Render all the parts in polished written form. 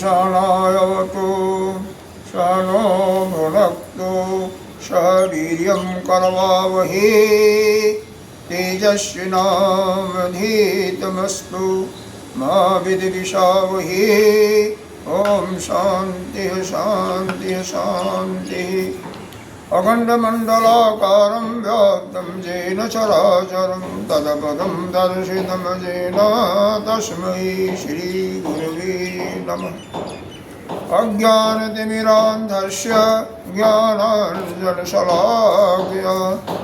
शनायवतु शनो भुनक्तु सह वीर्यं करवावहै तेजस्विनावधीतमस्तु मा विद्विषावहै। ओम शांति शांति शांति। अखंडमंडलाकारं व्याप्तं येन चराचरं तत्पदं दर्शितं येन तस्मै श्रीगुरवे नमः। अज्ञानतिमिरान्धस्य ज्ञानाञ्जनशलाकया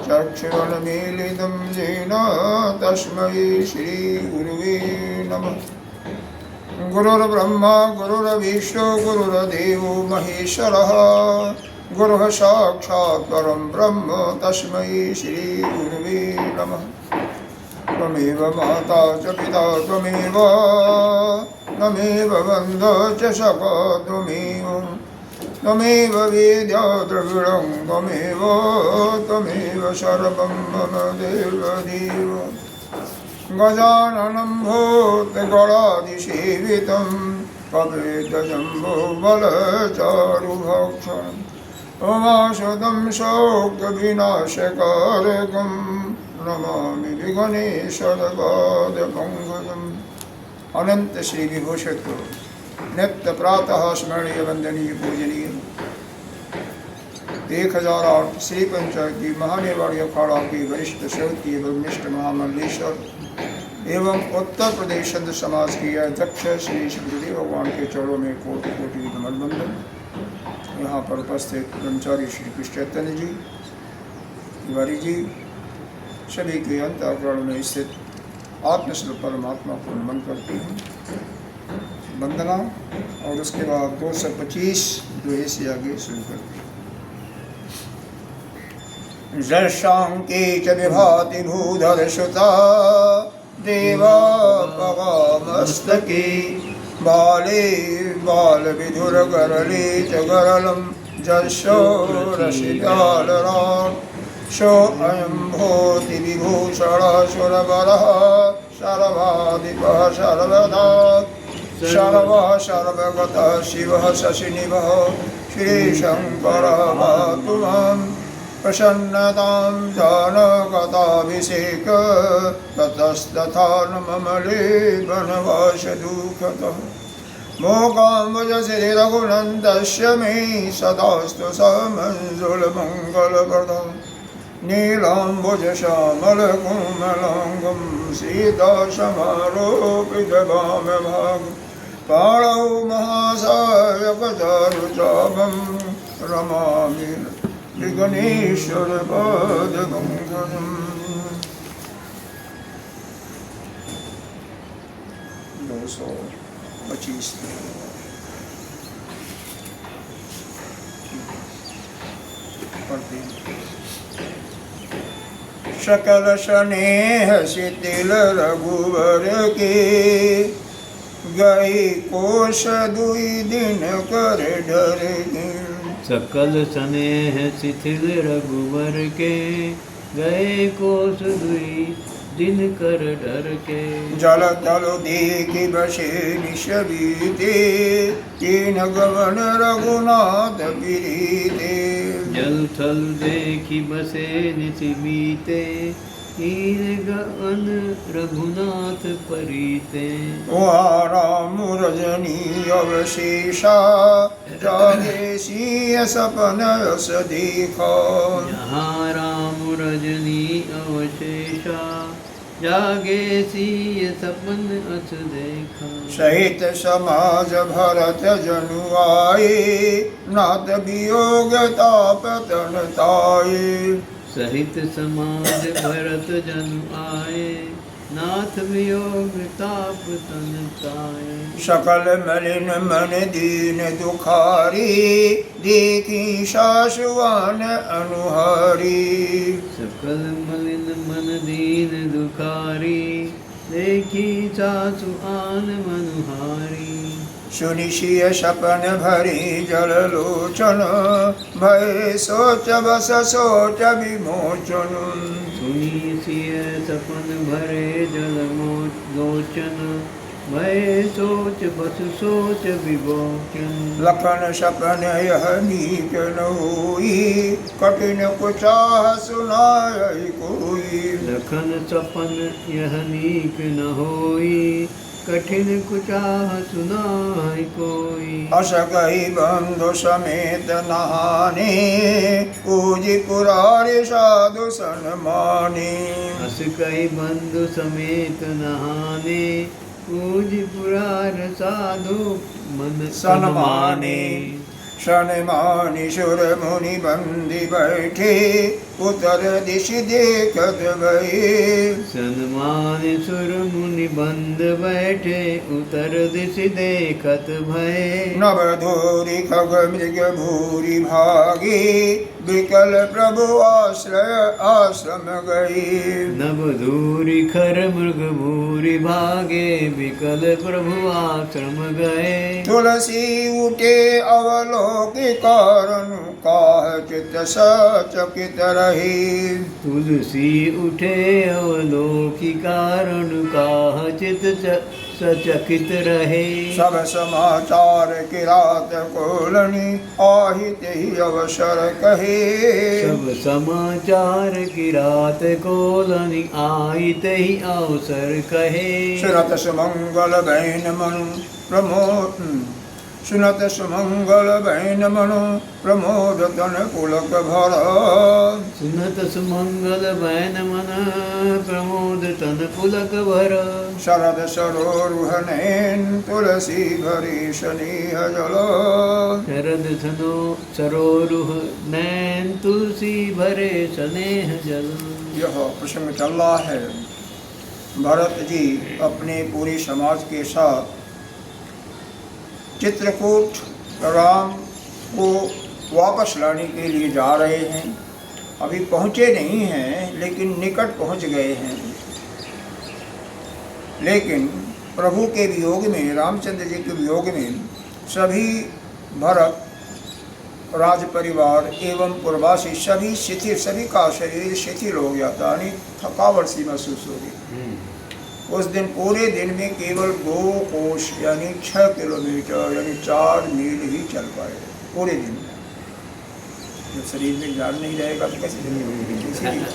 चक्षुरुन्मीलितं येन तस्मै श्रीगुरवे नमः। गुरुर्ब्रह्मा गुरुर्विष्णु गुरुर्देवो महेश्वरः गुरुः साक्षात् परं ब्रह्म तस्मै श्रीगुरवे नमः। त्वमेव माता च पिता त्वमेव त्वमेव बन्धो च सखा त्वमेव वेद्या द्रविडं त्वमेव सर्वं मम देवदेव। गजाननं भूतगणाधिसेवितं कपितजम्बोबलचारुभक्षणम् उमासुतं शोकविनाशकारकं नमामि विघ्नेश्वरपादपङ्कजम्। अनंत श्री विभूषण को नित्य प्रातः स्मरणीय वंदनीय पूजनीय 1008 श्री पंचायत की महानेवाड़ी अखाड़ा की वरिष्ठ श्रोती एवं निष्ठ महामंडलेश्वर एवं उत्तर प्रदेश संत समाज की अध्यक्ष श्री गुरुदेव भगवान के चरणों में कोटि कोटि नमन वंदन। यहाँ पर उपस्थित ब्रह्मचारी श्री कृष्ण चैतन्य जी, तिवारी जी, सभी के अंतःकरण में स्थित आत्मस्वरूप परमात्मा को नमन करती हूँ, वंदना। और उसके बाद 225 दोहे से आगे शुरू करती हूँ। जशांके च विभाति भूधरसुता देवा पवामस्तके बाले बालविधुरगरले च गरलं जशो रसिकालरान् शो अयं भूति विभूषणः सुरवरः सर्वाधिपः सर्वदा सर्वः सर्वगतः शिवः शशिनिभः श्रीशङ्करः पातु मां प्रसन्नतां जानकताभिषेक ततस्तथा न मम लेबनवासदुःखतः मोकाम्बुजश्री रघुनन्दस्य मे सदास्तु समञ्जुलमङ्गलप्रदम् नीलाम्बुजश्यामलकोमलाङ्गं सीतासमारोपितवामभागं पाणौ महासायकचारुचापं रमामि विघ्नेश्वरपादपङ्कजम्। 225 सकल स्नेह शिथिल रघुवर के गई कोश दुई दिन कर डर गे। सकल स्नेह शिथिल रघुवर के गए कोस दुई दिन कर डर के। जल तल देखी बसे निश बीते तीन गवन रघुनाथ प्रीते। जल थल देखी बसे निश बीते तीन गवन रघुनाथ परीते। वहाँ राम रजनी अवशेषा जागे सिय सपन रस देखा। यहाँ राम रजनी अवशेषा जागे सिय सपन अस देखा। सहित समाज भरत जनु आए नाथ वियोग ताप तन ताए। सहित समाज भरत जन आए नाथ वियोग ताप तन ताए। सकल मलिन मन दीन दुखारी, देखी सासुआन अनुहारी। सकल मलिन मन दीन दुखारी, देखी सासु आन मनुहारी। सुनिशिय सपन भरी जल लोचन, भय सोच बस सोच विमोचन। सुनी सिय सपन भरे जल लोचन, भय सोच बस सोच विमोचन। लखन सपन यह नीक न होई, कठिन कुचाह सुनाय कोई। लखन सपन यह नीक न होई, कठिन कुचाह सुनाय कोई। अस गई बंधु समेत नहाने, पूजी पुरारी साधु सन्मानी। हस कई बंधु समेत नहाने, पूज पुरार साधु मन सन्माने। सन्मानी सुर मुनि बंदी बैठे, उतर दिश देखत भये। सन्मान सुर मुनि बंद बैठे, उतर दिश देखत भय। नव धूरी खग मृग भूरी भागे, विकल प्रभु आश्रय आश्रम गए। नभ धूरी खर मृग भूरी भागे, विकल प्रभु आश्रम गए। तुलसी उठे अवलोकि कारण, काह चित सचकित रही। तुलसी उठे अवलोकि कारण, काह चित सचकित रहे। सब समाचार की रात कोलनी, आहित ही अवसर कहे। सब समाचार की रात कोलनी, आहित ही अवसर कहे। सुनत सुमंगल बैन मनु प्रमोद, सुनत सुमंगल बैन मनु प्रमोद तन पुलक भर। सुनत सुमंगल बैन मन, प्रमोद तन पुलक भर। शरद सरोरुह नैन, तुलसी भरी स्नेह जल। शरद सनो सरोरुह नैन, तुलसी भरे स्नेह जल। यह प्रसंग चल रहा है, भरत जी अपने पूरे समाज के साथ चित्रकूट राम को वापस लाने के लिए जा रहे हैं। अभी पहुँचे नहीं हैं, लेकिन निकट पहुँच गए हैं। लेकिन प्रभु के वियोग में, रामचंद्र जी के वियोग में सभी भरत राज परिवार एवं पुरवासी सभी शिथिल, सभी का शरीर शिथिल हो गया था, यानी थकावट सी महसूस हो रही। उस दिन पूरे दिन में केवल 2 कोस यानी 6 किलोमीटर यानी 4 मील ही चल पाए पूरे दिन में। जब शरीर में जान नहीं रहेगा तो कैसे चलेगा।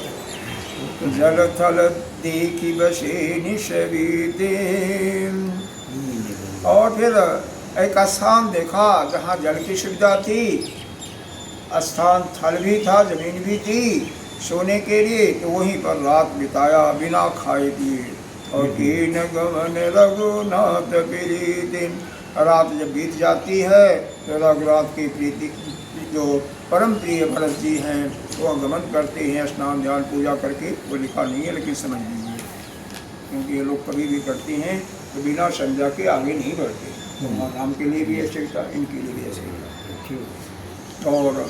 जल थल देखी बसे निशबीते। और फिर एक स्थान देखा जहाँ जल की सुविधा थी, स्थान थल भी था, जमीन भी थी सोने के लिए, तो वहीं पर रात बिताया बिना खाए पिए। और कीन गमन रघुनाथ प्रीति। रात जब बीत जाती है तो रघुनाथ की प्रीति, जो परम प्रिय भरत जी हैं, वो गमन करते हैं स्नान ध्यान पूजा करके। वो लिखा नहीं है लेकिन समझ लीजिए, क्योंकि ये लोग कभी भी करते हैं तो बिना संध्या के आगे नहीं बढ़ते। तो राम के लिए भी ऐसे था, इनके लिए भी ऐसे था। और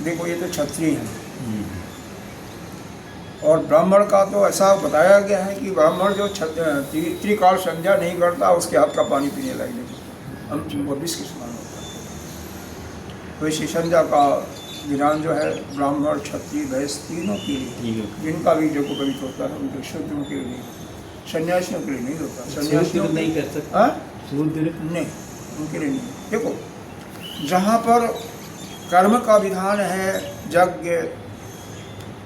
देखो ये तो क्षत्रिय हैं, और ब्राह्मण का तो ऐसा बताया गया है कि ब्राह्मण जो त्रिकाल संध्या नहीं करता, उसके हाथ का पानी पीने लगेगा, हम वो विष के समान होता है। वैसे संध्या का विधान जो है ब्राह्मण क्षत्रिय वैश्य तीनों के लिए, जिनका भी जो पवित्र होता है उनके शूद्रों के लिए, सन्यासियों के लिए नहीं होता। सन्यासियों नहीं कर सकता, शूद्र नहीं, उनके लिए नहीं। देखो जहाँ पर कर्म का विधान है, यज्ञ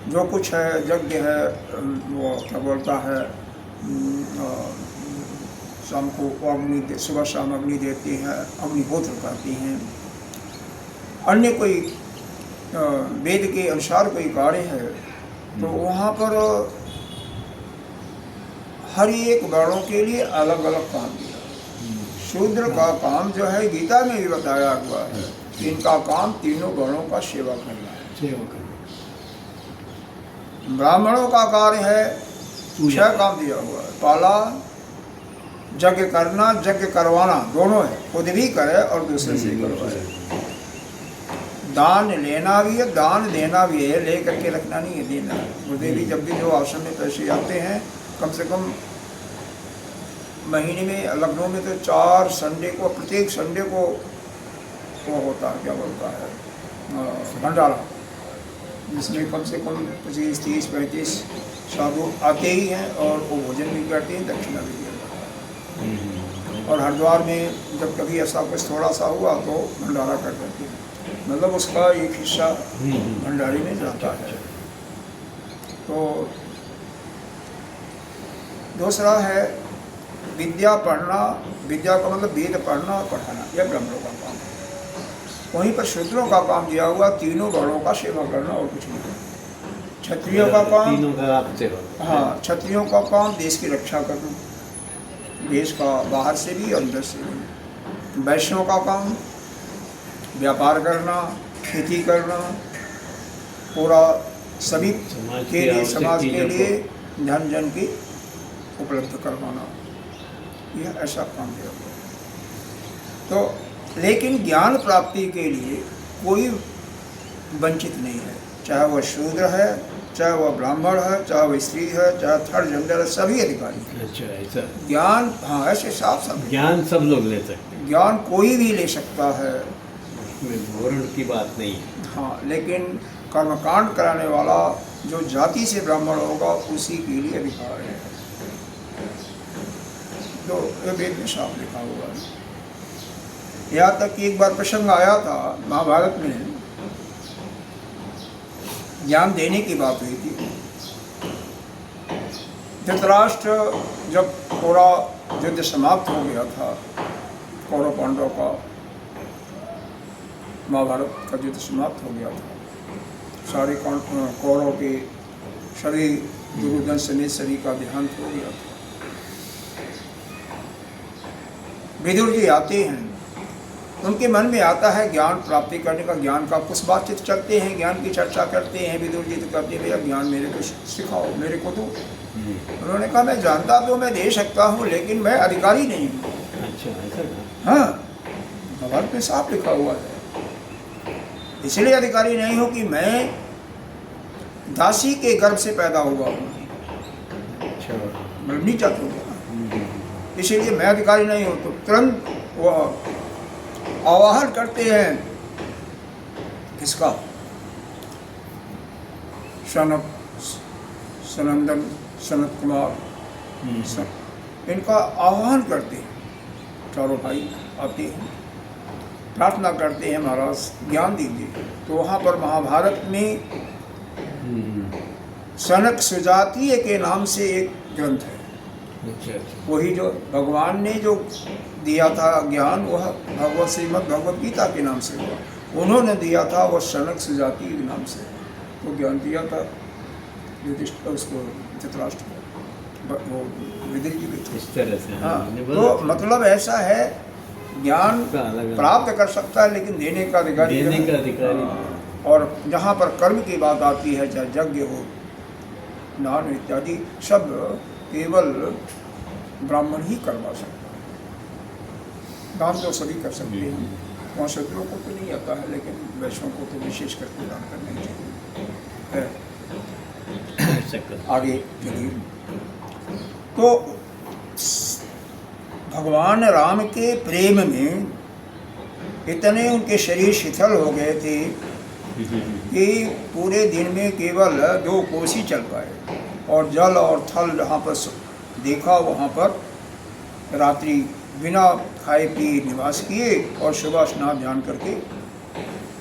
जो कुछ है, यज्ञ है, वो क्या बोलता है, शाम को अग्नि, सुबह शाम अग्नि देती हैं, अग्निहोत्र करती हैं। अन्य कोई वेद के अनुसार कोई कार्य है तो वहाँ पर हर एक वर्णों के लिए अलग अलग काम दिया। शूद्र का काम जो है गीता में भी बताया हुआ है, इनका काम तीनों वर्णों का सेवा करना है। ब्राह्मणों का कार्य है पूजा। 6 काम दिया हुआ है। पहला यज्ञ करना, यज्ञ करवाना दोनों है, खुद भी करे और दूसरे से करवाए। दान लेना भी है, दान देना भी है, ले करके रखना नहीं है, देना है। गुरुदेव जी जब भी जो आश्रम में पैसे आते हैं, कम से कम महीने में लखनऊ में तो 4 संडे को, प्रत्येक संडे को वो होता है, क्या बोलता है, भंडारा, जिसमें कम से कम 25, 30, 35 साधु आते ही हैं और वो भोजन भी करते हैं, दक्षिणा भी दिया जाता है। और हरिद्वार में जब कभी ऐसा कुछ थोड़ा सा हुआ तो भंडारा कर देते हैं, मतलब उसका एक हिस्सा भंडारी में जाता है। तो दूसरा है विद्या पढ़ना, विद्या का मतलब वेद पढ़ना और पढ़ाना, यह ब्राह्मणों का काम है। वहीं पर शूद्रों का काम दिया हुआ तीनों वर्णों का सेवा करना और कुछ नहीं। क्षत्रियों का काम, तीनों का आप सेवा। हाँ, क्षत्रियों का काम देश की रक्षा करना, देश का बाहर से भी अंदर से भी। वैश्यों का काम व्यापार करना, खेती करना, पूरा सभी के लिए, समाज के लिए धन जन की उपलब्ध करवाना, यह ऐसा काम दिया हुआ। तो लेकिन ज्ञान प्राप्ति के लिए कोई वंचित नहीं है, चाहे वह शूद्र है, चाहे वह ब्राह्मण है, चाहे वह स्त्री है, चाहे थर्ड जेंडर है, सभी अधिकारी हैं। अच्छा, ऐसा ज्ञान, हाँ, ऐसे साफ सब ज्ञान सब लोग ले सकते हैं, ज्ञान कोई भी ले सकता है, वर्ण की बात नहीं है। हाँ, लेकिन कर्मकांड कराने वाला जो जाति से ब्राह्मण होगा उसी के लिए अधिकार है। तो ये वेद में साफ लिखा हुआ है। यहाँ तक कि एक बार प्रसंग आया था महाभारत में, ज्ञान देने की बात हुई थी। धृतराष्ट्र जब पूरा युद्ध समाप्त हो गया था, कौरव पांडव का, महाभारत का युद्ध समाप्त हो गया था, सारे कौरव के सभी दुर्योधन समेत सभी का देहांत हो गया था। विदुर जी आते हैं, उनके मन में आता है ज्ञान प्राप्ति करने का, ज्ञान का कुछ बातचीत चलते हैं, ज्ञान की चर्चा करते हैं। विदुर जी तो कहते हैं भैया ज्ञान मेरे को सिखाओ, मेरे को दो। उन्होंने कहा मैं जानता तो मैं दे सकता हूँ, लेकिन मैं अधिकारी नहीं हूँ। अच्छा, ऐसा ना? हाँ, महाभारत में साफ लिखा हुआ है। इसलिए अधिकारी नहीं हूँ कि मैं दासी के गर्भ से पैदा हुआ हूँ, अच्छा, मैं नीचा तो हूँ, इसीलिए मैं अधिकारी नहीं हूँ। तो तुरंत वह आवाहन करते हैं किसका, सनक, सनंदन, सनत कुमार, इनका आह्वान करते हैं। चारों भाई आते हैं, प्रार्थना करते हैं महाराज ज्ञान दीजिए। तो वहाँ पर महाभारत में सनक सुजातीय के नाम से एक ग्रंथ है। अच्छा, वही जो भगवान ने जो दिया था ज्ञान, वह भगवत श्रीमद् भगवत गीता के नाम से हुआ। उन्होंने दिया था वह सनक सुजातीय के नाम से, वो ज्ञान दिया था युधिष्ठिर, उसको धृतराष्ट्र को, वो विदुर जी भी थे। इस तरह से। हाँ, तो मतलब ऐसा है ज्ञान प्राप्त कर सकता है, लेकिन देने का अधिकारी, देने का अधिकारी। और जहाँ पर कर्म की बात आती है, चाहे यज्ञ हो, दान इत्यादि, सब केवल ब्राह्मण ही करवा सकता है। दान तो सभी कर सकते हैं, वहाँ शूद्रों को तो नहीं आता है, लेकिन वैश्यों को तो विशेष करके दान करना चाहिए है। आगे चलिए। तो भगवान राम के प्रेम में इतने उनके शरीर शिथिल हो गए थे कि पूरे दिन में केवल 2 कोस ही चल पाए, और जल और थल जहाँ पर देखा वहाँ पर रात्रि बिना खाए पिए निवास किए, और सुबह स्नान ध्यान करके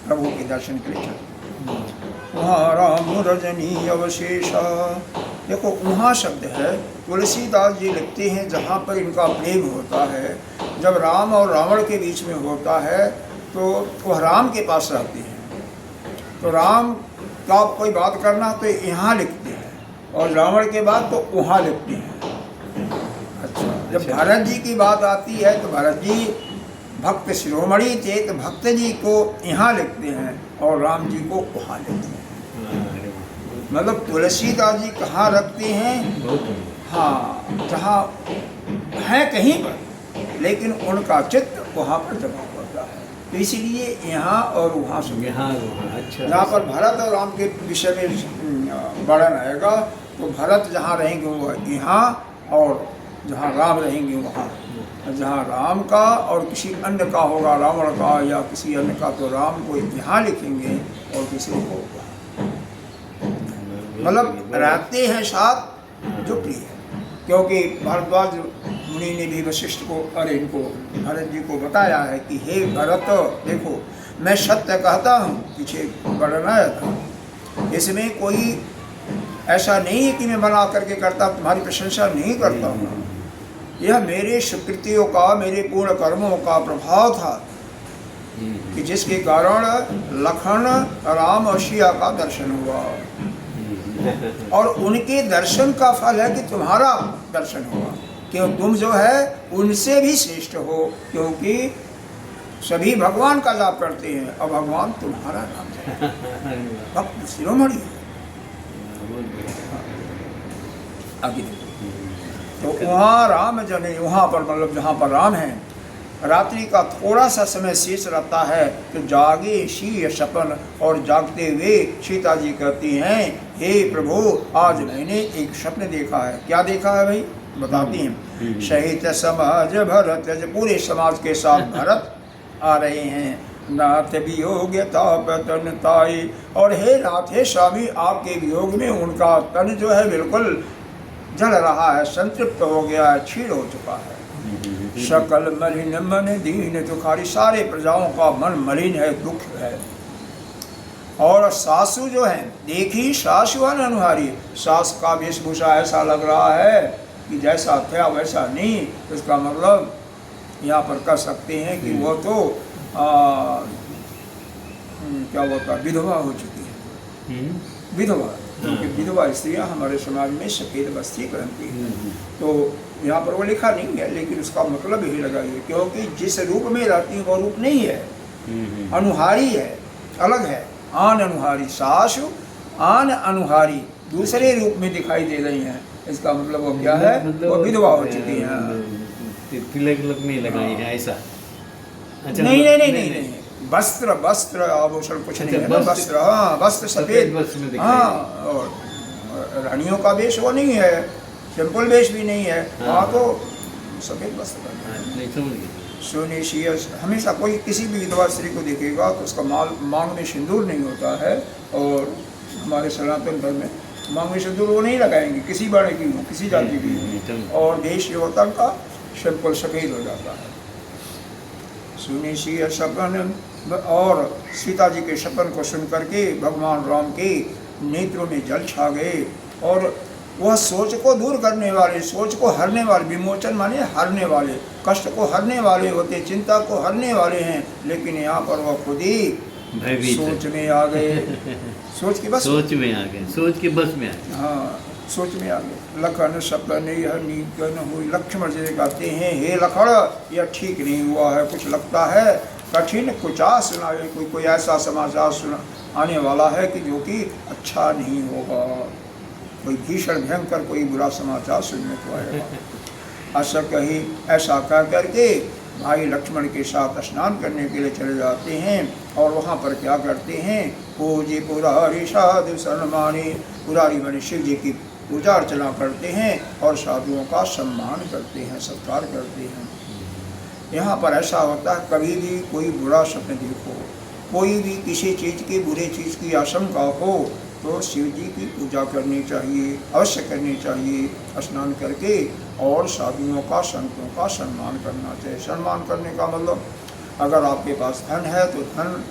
प्रभु के दर्शन के लिए चले। वहाँ राम रजनी अवशेष, देखो वहाँ शब्द है, तुलसीदास जी लिखते हैं जहाँ पर इनका प्रेम होता है, जब राम और रावण के बीच में होता है तो वह राम के पास रहते हैं। तो राम का कोई बात करना तो यहाँ लिखते हैं, और रावण के बाद तो वहाँ लिखते हैं। अच्छा, जब भरत जी की बात आती है तो भरत जी भक्त शिरोमणि थे, तो भक्त जी को यहाँ लिखते हैं और राम जी को वहाँ लिखते हैं। मतलब तुलसीदास जी कहाँ रखते हैं? बहुत बढ़िया। हाँ, जहाँ है कहीं पर, लेकिन उनका चित्त वहाँ पर जमा होता है। तो इसीलिए यहाँ और वहाँ से यहाँ अच्छा। यहाँ पर भरत और राम के विषय में वर्णन आएगा। तो भरत जहाँ रहेंगे वो यहाँ, और जहाँ राम रहेंगे वहाँ। जहाँ राम का और किसी अन्य का होगा, रावण का या किसी अन्य का, तो राम को यहाँ लिखेंगे और किसी को, मतलब रहते हैं साथ जो प्रिय है। क्योंकि भारद्वाज मुनि ने भी वशिष्ठ को, अरे इनको भरत जी को बताया है कि हे भरत, देखो मैं सत्य कहता हूँ, पीछे वर्णन आया था, इसमें कोई ऐसा नहीं है कि मैं बना करके करता, तुम्हारी प्रशंसा नहीं करता हूँ। यह मेरे सुकृतियों का, मेरे पूर्ण कर्मों का प्रभाव था कि जिसके कारण लखन, राम और सिया का दर्शन हुआ, और उनके दर्शन का फल है कि तुम्हारा दर्शन हुआ। क्यों? तुम जो है उनसे भी श्रेष्ठ हो, क्योंकि सभी भगवान का जाप करते हैं और भगवान तुम्हारा नाम है, भक्त शिरोमणि है। आगे तो वहाँ राम जने, वहाँ पर मतलब जहाँ पर राम है, रात्रि का थोड़ा सा समय शेष रहता है तो जागे शी सपन, और जागते हुए सीता जी कहती हैं, हे प्रभु आज मैंने एक स्वप्न देखा है। क्या देखा है भाई? बताती हैं। सहित समाज भरत, पूरे समाज के साथ भरत आ रहे हैं। नाथ वियोग तापतन ताई, और हे नाथ, हे स्वामी, आपके वियोग में उनका तन जो है बिल्कुल जल रहा है, संतृप्त हो गया है, क्षीण हो चुका है। सकल मलिन मन दीन दुखारी, सारे प्रजाओं का मन मलिन है, दुख है। और सासु जो है, देखी सासु अनुहारी, सास का वेशभूषा ऐसा लग रहा है कि जैसा था वैसा नहीं। इसका मतलब यहाँ पर कह सकते हैं कि वो तो क्या होता, विधवा हो चुकी है, विधवा। क्योंकि विधवा स्त्रियाँ हमारे समाज में सफेद वस्त्र पहनती हैं। तो यहाँ पर वो लिखा नहीं है, लेकिन उसका मतलब यही लगाइए, क्योंकि जिस रूप में रहती है वो रूप नहीं है, अनुहारी है, अलग है। आन अनुहारी, सासु आन अनुहारी दूसरे रूप में दिखाई दे रही हैं। इसका मतलब वो क्या है? वो विधवा हो चुकी हैं। तिलक में लगाई है ऐसा? अच्छा, नहीं नहीं नहीं नहीं नहीं, वस्त्र वस्त्र आभूषण कुछ नहीं है, वस्त्र, हाँ वस्त्र सफेद, हाँ। और रानियों का वेश वो नहीं है, सिंपल वेश भी नहीं है, वहाँ तो सफेद वस्त्र। सोने शीयस, हमेशा कोई किसी भी विधवा स्त्री को देखेगा तो उसका मांग में सिंदूर नहीं होता है। और हमारे सनातन धर्म में मांग में सिंदूर वो नहीं लगाएंगे, किसी वर्ण की हो, किसी जाति की हो। और वेश जो होता उनका सिंपल सफेद हो जाता है। सुनी सी सपन, और सीता जी के सपन को सुन करके भगवान राम के नेत्रों में जल छा गए। और वह सोच को दूर करने वाले, सोच को हरने वाले, विमोचन माने हरने वाले, कष्ट को हरने वाले होते, चिंता को हरने वाले हैं। लेकिन यहाँ पर वह खुद ही सोच में आ गए, सोच के बस, सोच में आ गए, सोच के बस में आ गए। हाँ, सोच में आ गए। लखन सपन यह नीक न हुई, लक्ष्मण जी कहते हैं, हे लखन यह ठीक नहीं हुआ है, कुछ लगता है कठिन कुछ सुनाए, कोई ऐसा समाचार सुना आने वाला है कि जो कि अच्छा नहीं होगा, कोई भीषण भयंकर कोई बुरा समाचार सुनने को आएगा। ऐसा कही, ऐसा कह करके भाई लक्ष्मण के साथ स्नान करने के लिए चले जाते हैं। और वहाँ पर क्या करते हैं? पूजी पुरारी साधु सम्मानी, पुरारी माने शिव जी की पूजा अर्चना करते हैं और साधुओं का सम्मान करते हैं, सत्कार करते हैं। यहाँ पर ऐसा होता है, कभी भी कोई बुरा स्वप्न देखो, कोई भी किसी चीज़ की, बुरे चीज़ की आशंका हो, तो शिव जी की पूजा करनी चाहिए, अवश्य करनी चाहिए स्नान करके। और साधुओं का, संतों का सम्मान करना चाहिए। सम्मान करने का मतलब, अगर आपके पास धन है तो धन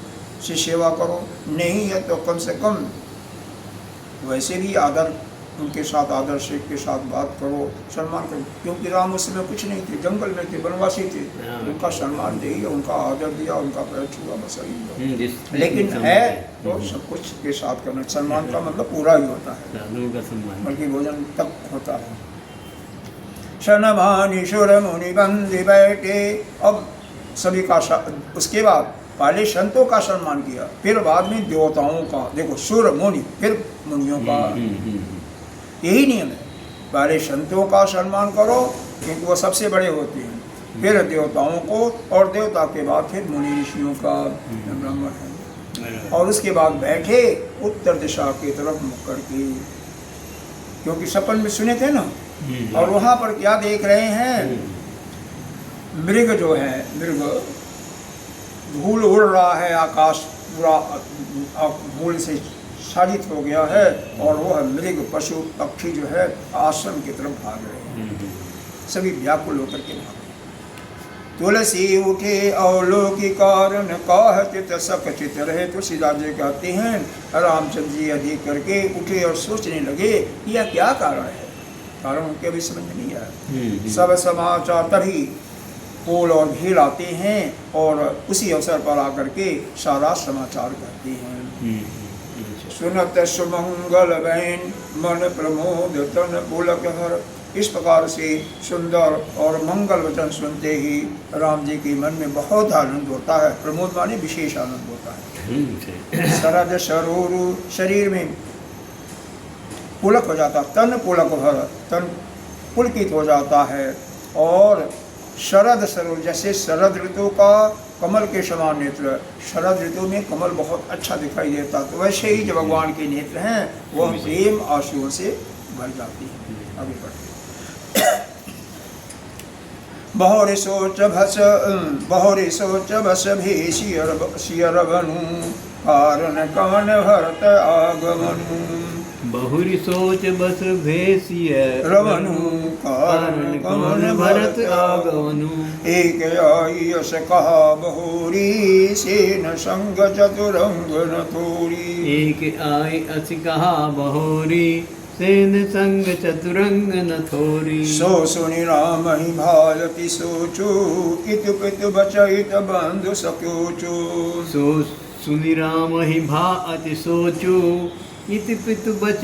से सेवा करो, नहीं है तो कम से कम वैसे भी आदर, उनके साथ आदर से के साथ बात करो, सम्मान करो। क्योंकि राम उस समय कुछ नहीं थे, जंगल में थे, वनवासी थे, उनका सम्मान दिया, उनका आदर दिया, उनका पैर छुआ, बस यही। लेकिन है तो सब कुछ के साथ करना। सम्मान का मतलब पूरा ही होता है, बल्कि भोजन तक होता है। सनमानीश्वर मुनि बंदी बैठे। अब सभी का उसके बाद पहले संतों का सम्मान किया, फिर बाद में देवताओं का। देखो सुर मुनि फिर मुनियों का, यही नियम है। पहले संतों का सम्मान करो क्योंकि वो सबसे बड़े होते हैं, फिर देवताओं को, और देवता के बाद फिर मुनि ऋषियों का, ब्राह्मण है। और उसके बाद बैठे उत्तर दिशा की तरफ मुख करके, क्योंकि सपन में सुने थे ना। और वहाँ पर क्या देख रहे हैं, मृग जो है, मृग धूल उड़ रहा है, आकाश पूरा धूल से साजित हो गया है, और वह मृग पशु पक्षी जो है आश्रम की तरफ भाग रहे हैं, सभी व्याकुल होकर के भाग। तुलसी उठे अवलोकी कारण काह चित सक चित रहे। तुलसीदास जी कहते हैं रामचंद्र जी देख करके उठे और सोचने लगे कि यह क्या कारण है। कारण उनके अभी समझ में नहीं आया। सब समाचार तभी पोल और भीड़ आते हैं और उसी अवसर पर आकर के सारा समाचार कहते हैं। सुनत सुमंगल बैन मन प्रमोद तन पुलक हर। इस प्रकार से सुंदर और मंगल वचन सुनते ही राम जी के मन में बहुत आनंद होता है। प्रमोद माने विशेष आनंद होता है। शरद सरोरु, शरीर में पुलक हो जाता, तन पुलक भर, तन पुलकित हो जाता है। और शरद सरोर, जैसे शरद ऋतु का कमल के समान नेत्र, शरद ऋतु में कमल बहुत अच्छा दिखाई देता, तो वैसे ही जो भगवान के नेत्र हैं वह प्रेम आंसुओं से भर जाती है। आगे बढ़ते बहुरी सोच भस भी सियर बनु कारण कवन भरत आगमनु। बहुरी सोच बस भेसिय रवनु कारण कवन भरत आगमनु। एक आई यश कहा बहुरी सेन संग चतुरंग न थोरी। एक आई अस कहा बहुरी सेन संग चतुरंग न थोरी। सो सुनि राम ही भायति सोचो इत पित बचैत बंधु सकोचो। सो सुनि राम ही भाअति सोचो इत पित बच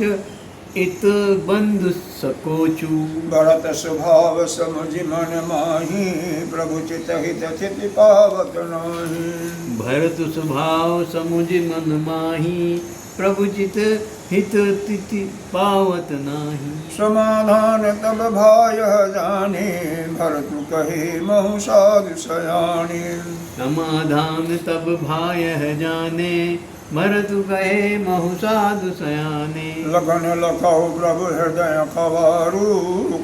इत बंधु सकोचु। भरत स्वभाव समझ मन माही प्रभु चित हित चित पावत नाही। भरत स्वभाव समुझ मन माही प्रभु चित हित तिथि पावत नाही। समाधान तब भाय जाने भरत कहे महु साधु सयाने। समाधान तब भाय जाने भरत कहे महु साधु सयाने। लगन लखौ प्रभु हृदय खवारू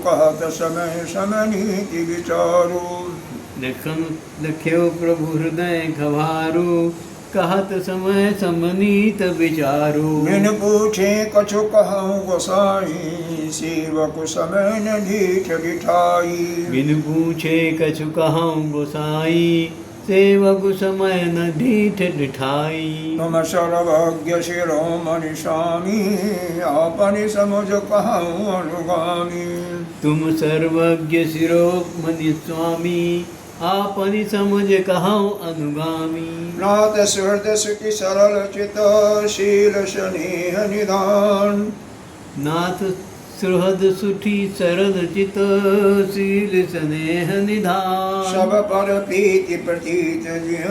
कहत समय समय नीति विचारू। लखन लख्यो प्रभु हृदय खवारू कहत समय समनीत विचारू। बिन पूछे कछु कहूँ गोसाई सेवक समय न ढीठ ढिठाई। बिन पूछे कछु कहूँ गोसाई सेवक समय न ढीठ ढिठाई। तुम सर्वज्ञ शिरोमणि स्वामी आपनि समुझ कहूँ अनुगामी। तुम सर्वज्ञ शिरोमणि स्वामी आपनि समझ कहूँ अनुगामी। नाथ सुहृद सुखी सरल चित शील स्नेह निधान। नाथ सुहृद सुठी सरल चित शील स्नेह निधान। सब पर प्रीति प्रतीत जिय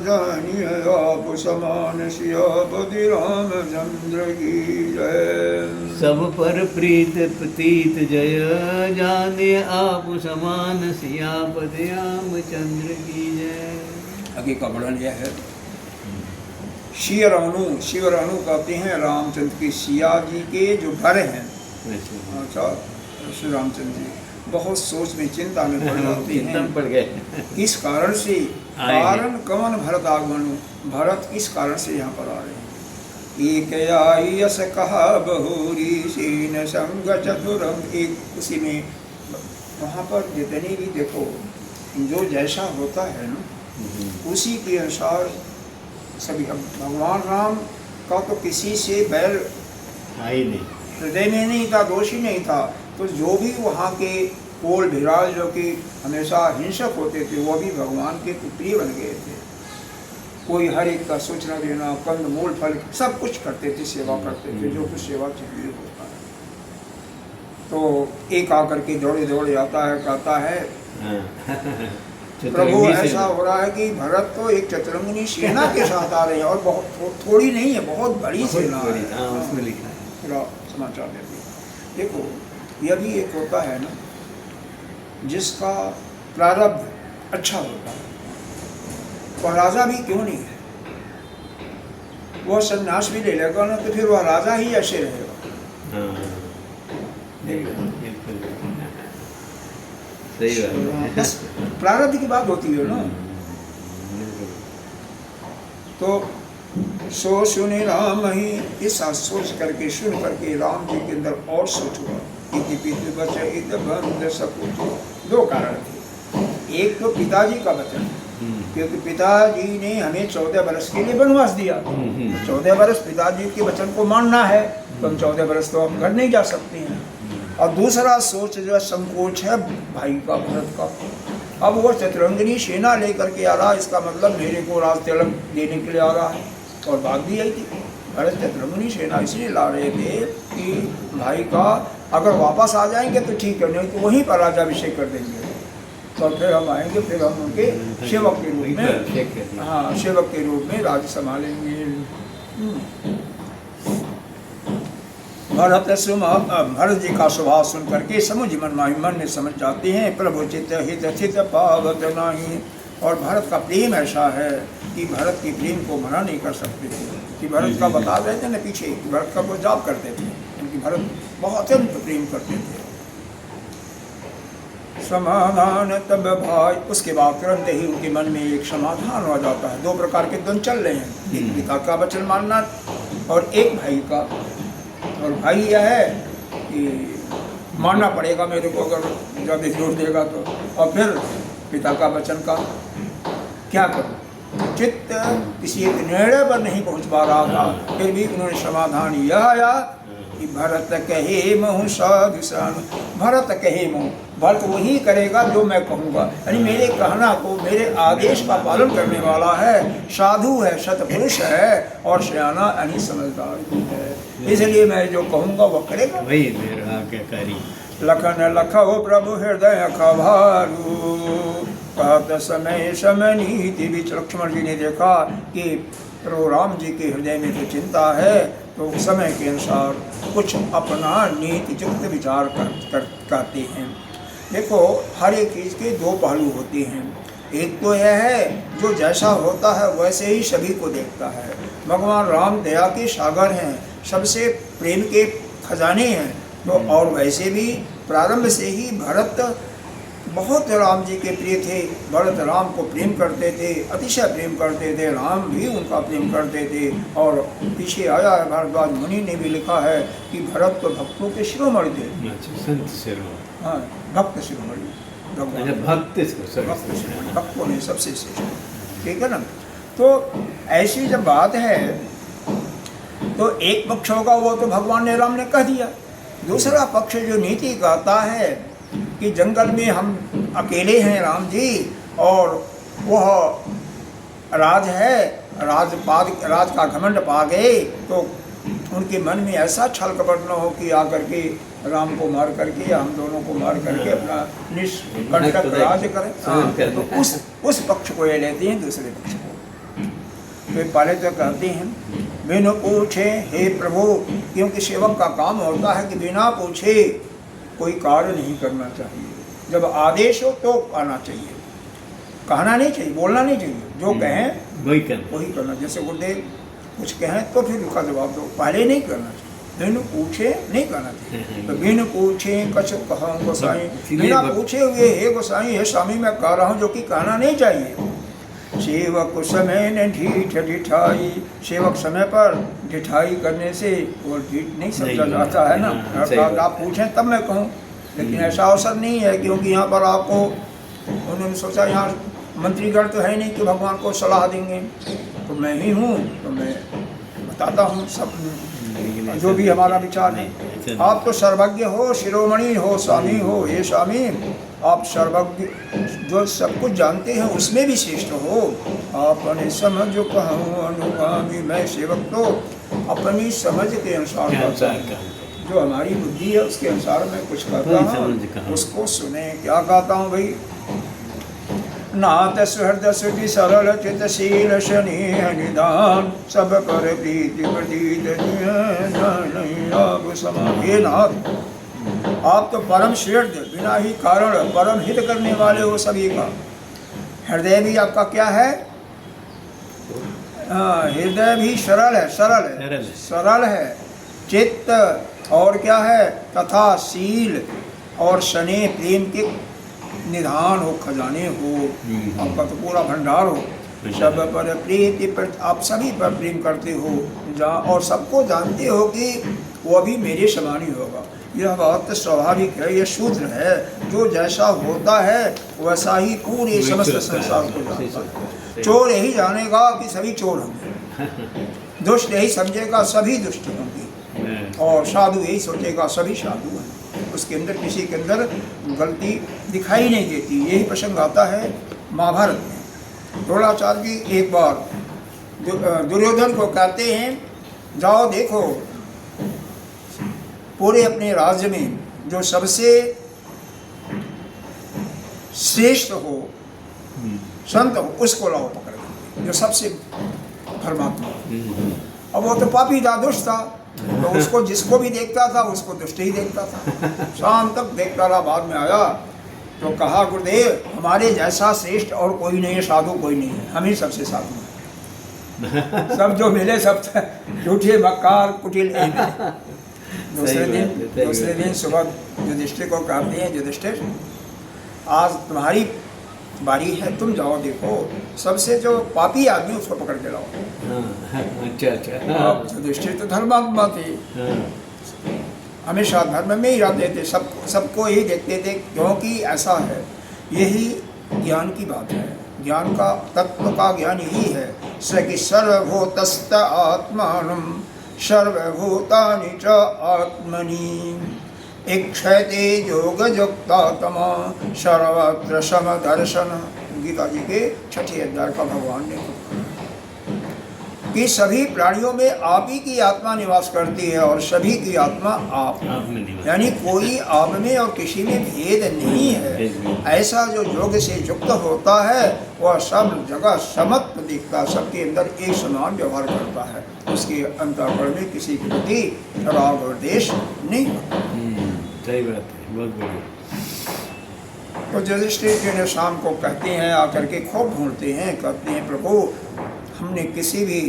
जानिय आप समान सियापति रामचंद्र की जय। सब पर प्रीत प्रतीत जय जाने आप समान सियापति रामचंद्र की जय। आगे का वर्णन यह है। शिवरानु, शिवरानु कहते हैं रामचंद्र की, सिया जी के जो घर हैं। अच्छा, श्री रामचंद्र जी बहुत सोच में चिंता में पड़ जाते हैं। पड़ गए किस कारण से, कारण कवन भरत आगमनु, भरत किस कारण से यहाँ पर आ रहे हैं। एक आई यस कहा बहुरी सेन संग चतुरंग। एक उसी में वहाँ पर जितने भी देखो जो जैसा होता है ना उसी के अनुसार सभी। अब भगवान राम का तो किसी से बैर नहीं, हृदय में नहीं था, दोषी नहीं था, तो जो भी वहाँ के कोल भिराल जो कि हमेशा हिंसक होते थे वो भी भगवान के प्रिय बन गए थे। कोई हर एक का सूचना देना, कंद मूल फल सब कुछ करते थे, सेवा करते थे, जो कुछ सेवा चाहिए होता है। तो एक आकर के दौड़े दौड़े आता है, कहता है प्रभु ऐसा हो रहा है कि भरत तो एक चतुरंगिनी सेना के साथ आ रहे हैं, और बहुत थोड़ी नहीं है, बहुत बड़ी सेना है। उसमें लिखा है। पूरा समाचार देते देखो, यदि एक होता है ना जिसका प्रारब्ध अच्छा होता है, वह राजा भी क्यों नहीं है, वह संन्यास भी ले लेगा ना, तो फिर वह राजा ही ऐसे रहेगा। सही बात है। बस प्रारब्ध की बात होती है ना। तो सो सुने राम ही, ऐसा सोच करके सुन करके राम जी के अंदर और सोच हुआ। दो कारण थे, एक तो पिताजी का वचन, क्योंकि पिताजी ने हमें 14 वर्ष के लिए वनवास दिया, 14 वर्ष पिताजी के वचन को मानना है, तो हम 14 वर्ष तो हम घर नहीं जा सकते हैं। और दूसरा सोच जो संकोच है भाई का, भरत का। अब वो चतुरंगिनी सेना लेकर के आ रहा, इसका मतलब मेरे को राज तिलक देने के लिए आ रहा है। और बात भी यही थी, भरत चतुरंगिनी सेना इसलिए ला रहे थे कि भाई का अगर वापस आ जाएंगे तो ठीक है, नहीं तो वहीं पर राजाभिषेक कर देंगे, तो फिर हम आएंगे, फिर हम उनके सेवक के रूप में, हाँ सेवक के रूप में राज्य संभालेंगे। भरत जी का स्वभाव सुन करके समुझ मन में समझ जाते हैं, प्रभु चित हित चित पावत नाही। और भरत का प्रेम ऐसा है कि भरत के प्रेम को मना नहीं कर सकते थे। कि भरत का बता रहे थे ना पीछे, भरत का वो जाप करते थे, क्योंकि भरत बहुत अत्यंत प्रेम करते थे। समाधान तब भाई, उसके बाद तुरंत ही उनके मन में एक समाधान हो जाता है। 2 प्रकार के द्वंद चल रहे हैं, एक पिता का वचन मानना और एक भाई का। और भाई यह है कि मानना पड़ेगा मेरे को, अगर जब जोड़ देगा तो। और फिर पिता का वचन का क्या करूं, चित्त किसी एक निर्णय पर नहीं पहुंच पा रहा था, फिर भी उन्होंने समाधान यह आया कि भरत कहे महु साधु सन। भरत कहे महु, भरत वही करेगा जो मैं कहूँगा, यानी मेरे कहना को, मेरे आदेश का पालन करने वाला है, साधु है, सतपुरुष है और सियाना यानी समझदार भी है, इसलिए मैं जो कहूँगा वो करेगा। वही मेरा आज्ञाकारी। लखन लखो प्रभु हृदय खभारू, कहत समय समय नीति बीच। लक्ष्मण जी ने देखा कि प्रभु राम जी के हृदय में जो चिंता है, तो समय के अनुसार कुछ अपना नीति युक्त विचार करते हैं। देखो, हर एक चीज़ के 2 पहलू होते हैं। एक तो यह है जो जैसा होता है वैसे ही सभी को देखता है। भगवान राम दया के सागर हैं, सबसे प्रेम के खजाने हैं। तो और वैसे भी प्रारंभ से ही भरत बहुत राम जी के प्रिय थे। भरत राम को प्रेम करते थे, अतिशय प्रेम करते थे, राम भी उनका प्रेम करते थे। और पीछे आया है, भारद्वाज मुनि ने भी लिखा है कि भरत तो भक्तों के शिरोमणि थे। संत शिरोमणि, हाँ, भक्त शिरोमणि, भक्तों ने सबसे श्रेष्ठ, ठीक है ना। तो ऐसी जब बात है तो एक पक्ष होगा, वो तो भगवान ने, राम ने कह दिया। दूसरा पक्ष जो नीति कहता है कि जंगल में हम अकेले हैं राम जी, और वह राज है, राज का घमंड पा गए, तो उनके मन में ऐसा छल कपट न हो कि आकर के राम को मार करके या हम दोनों को मार करके अपना निष्कंटक राज करें। तो उस पक्ष को ये लेते हैं, दूसरे पक्ष को। तो पहले तो कहते हैं बिनु पूछे हे प्रभु, क्योंकि सेवक का काम होता है कि बिना पूछे कोई कार्य नहीं करना चाहिए। जब आदेश हो तो आना चाहिए, कहना नहीं चाहिए, बोलना नहीं चाहिए, जो कहें वही करना। जैसे गुरुदेव कुछ कहें तो फिर उसका जवाब दो, पहले नहीं करना चाहिए। बिनु पूछे नहीं करना चाहिए। तो बिनु पूछे कछ कहूँ गोसाई, बिना पूछे हुए हे गोसाई, हे स्वामी मैं कह रहा हूँ जो कि कहना नहीं चाहिए। सेवक समय ने ढीठ ढिठाई, सेवक समय पर ढिठाई करने से वो ढीठ नहीं समझा जाता है ना। अर्थात आप पूछें तब मैं कहूँ, लेकिन ऐसा अवसर नहीं है, क्योंकि यहाँ पर आपको उन्होंने सोचा यहाँ मंत्रीगण तो है नहीं कि भगवान को सलाह देंगे, तो मैं ही हूँ, तो मैं बताता हूँ सब जो भी हमारा विचार है। आप तो सर्वज्ञ हो, शिरोमणि हो, स्वामी हो, हे स्वामी आप सर्वज्ञ जो सब कुछ जानते हैं उसमें भी श्रेष्ठ हो। अपने समझ कहूँ अनुगामी, मैं सेवक तो अपनी समझ के अनुसार करता हूँ, जो हमारी बुद्धि है उसके अनुसार मैं कुछ करता हूँ, उसको सुने। क्या कहता हूँ भाई, नाथ सुहृद सुधि सरल चित शील स्नेह निदान सब पर प्रीति प्रतीत समान। हे नाथ, आप तो परम श्रेष्ठ, बिना ही कारण परम हित करने वाले हो सभी का। हृदय भी आपका क्या है? हृदय भी सरल है, सरल है। चित्त और क्या है? तथा शील और स्नेह प्रेम के निधान हो, खजाने हो, आपका तो पूरा भंडार हो। सब पर प्रीति, आप सभी पर प्रेम करते हो और सबको जानते हो कि वो भी मेरे समान ही होगा। यह बात स्वाभाविक है, यह शूद्र है। जो जैसा होता है वैसा ही पूरे समस्त संसार को जानता है। चोर यही जानेगा कि सभी चोर होंगे, दुष्ट यही समझेगा सभी दुष्ट होंगे, और साधु यही सोचेगा सभी साधु हैं। उसके अंदर किसी के अंदर गलती दिखाई नहीं देती। यही प्रसंग आता है महाभारत में। द्रोणाचार्य जी एक बार दुर्योधन को कहते हैं, जाओ देखो पूरे अपने राज्य में जो सबसे श्रेष्ठ हो, संत हो, उसको लाओ पकड़ के, जो सबसे धर्मात्मा। अब वो तो पापी था, दुष्ट था, तो उसको जिसको भी देखता था उसको दुष्ट ही देखता था। शाम तक देखता रहा, बाद में आया तो कहा, गुरुदेव हमारे जैसा श्रेष्ठ और कोई नहीं है, साधु कोई नहीं है, हम ही सबसे साधु हैं। सब जो मिले सब झूठे मक्कार कुटिल। दूसरे दिन सुबह युधिष्ठिर को कहते हैं, युधिष्ठिर आज तुम्हारी बारी है, तुम जाओ देखो सबसे जो पापी आदमी उसको पकड़ के लाओ। अच्छा। युधिष्ठिर तो धर्मात्मा थे, हमेशा धर्म में ही रहते थे, सबको ही देखते थे, क्योंकि ऐसा है, यही ज्ञान की बात है। ज्ञान का तत्व का ज्ञान यही है कि सर्वभूतस्थ आत्मानं सर्वभूतानि च आत्मनि इक्षते योगयुक्तात्मा सर्वत्र समदर्शन। गीता जी के 6वें अध्याय का भगवान ने कि सभी प्राणियों में आप ही की आत्मा निवास करती है और सभी की आत्मा आप में, यानी कोई आप में और किसी में भेद नहीं है। ऐसा जो योग से युक्त होता है वह सब जगह समत्व दिखता, सबके अंदर एक समान व्यवहार करता है, उसके अंतःकरण में किसी के प्रति राग और द्वेष नहीं होता। सही बात है, बहुत बढ़िया। तो युधिष्ठिर जी ने शाम को कहते हैं, आकर के खूब ढूंढते हैं, कहते हैं प्रभु हमने किसी भी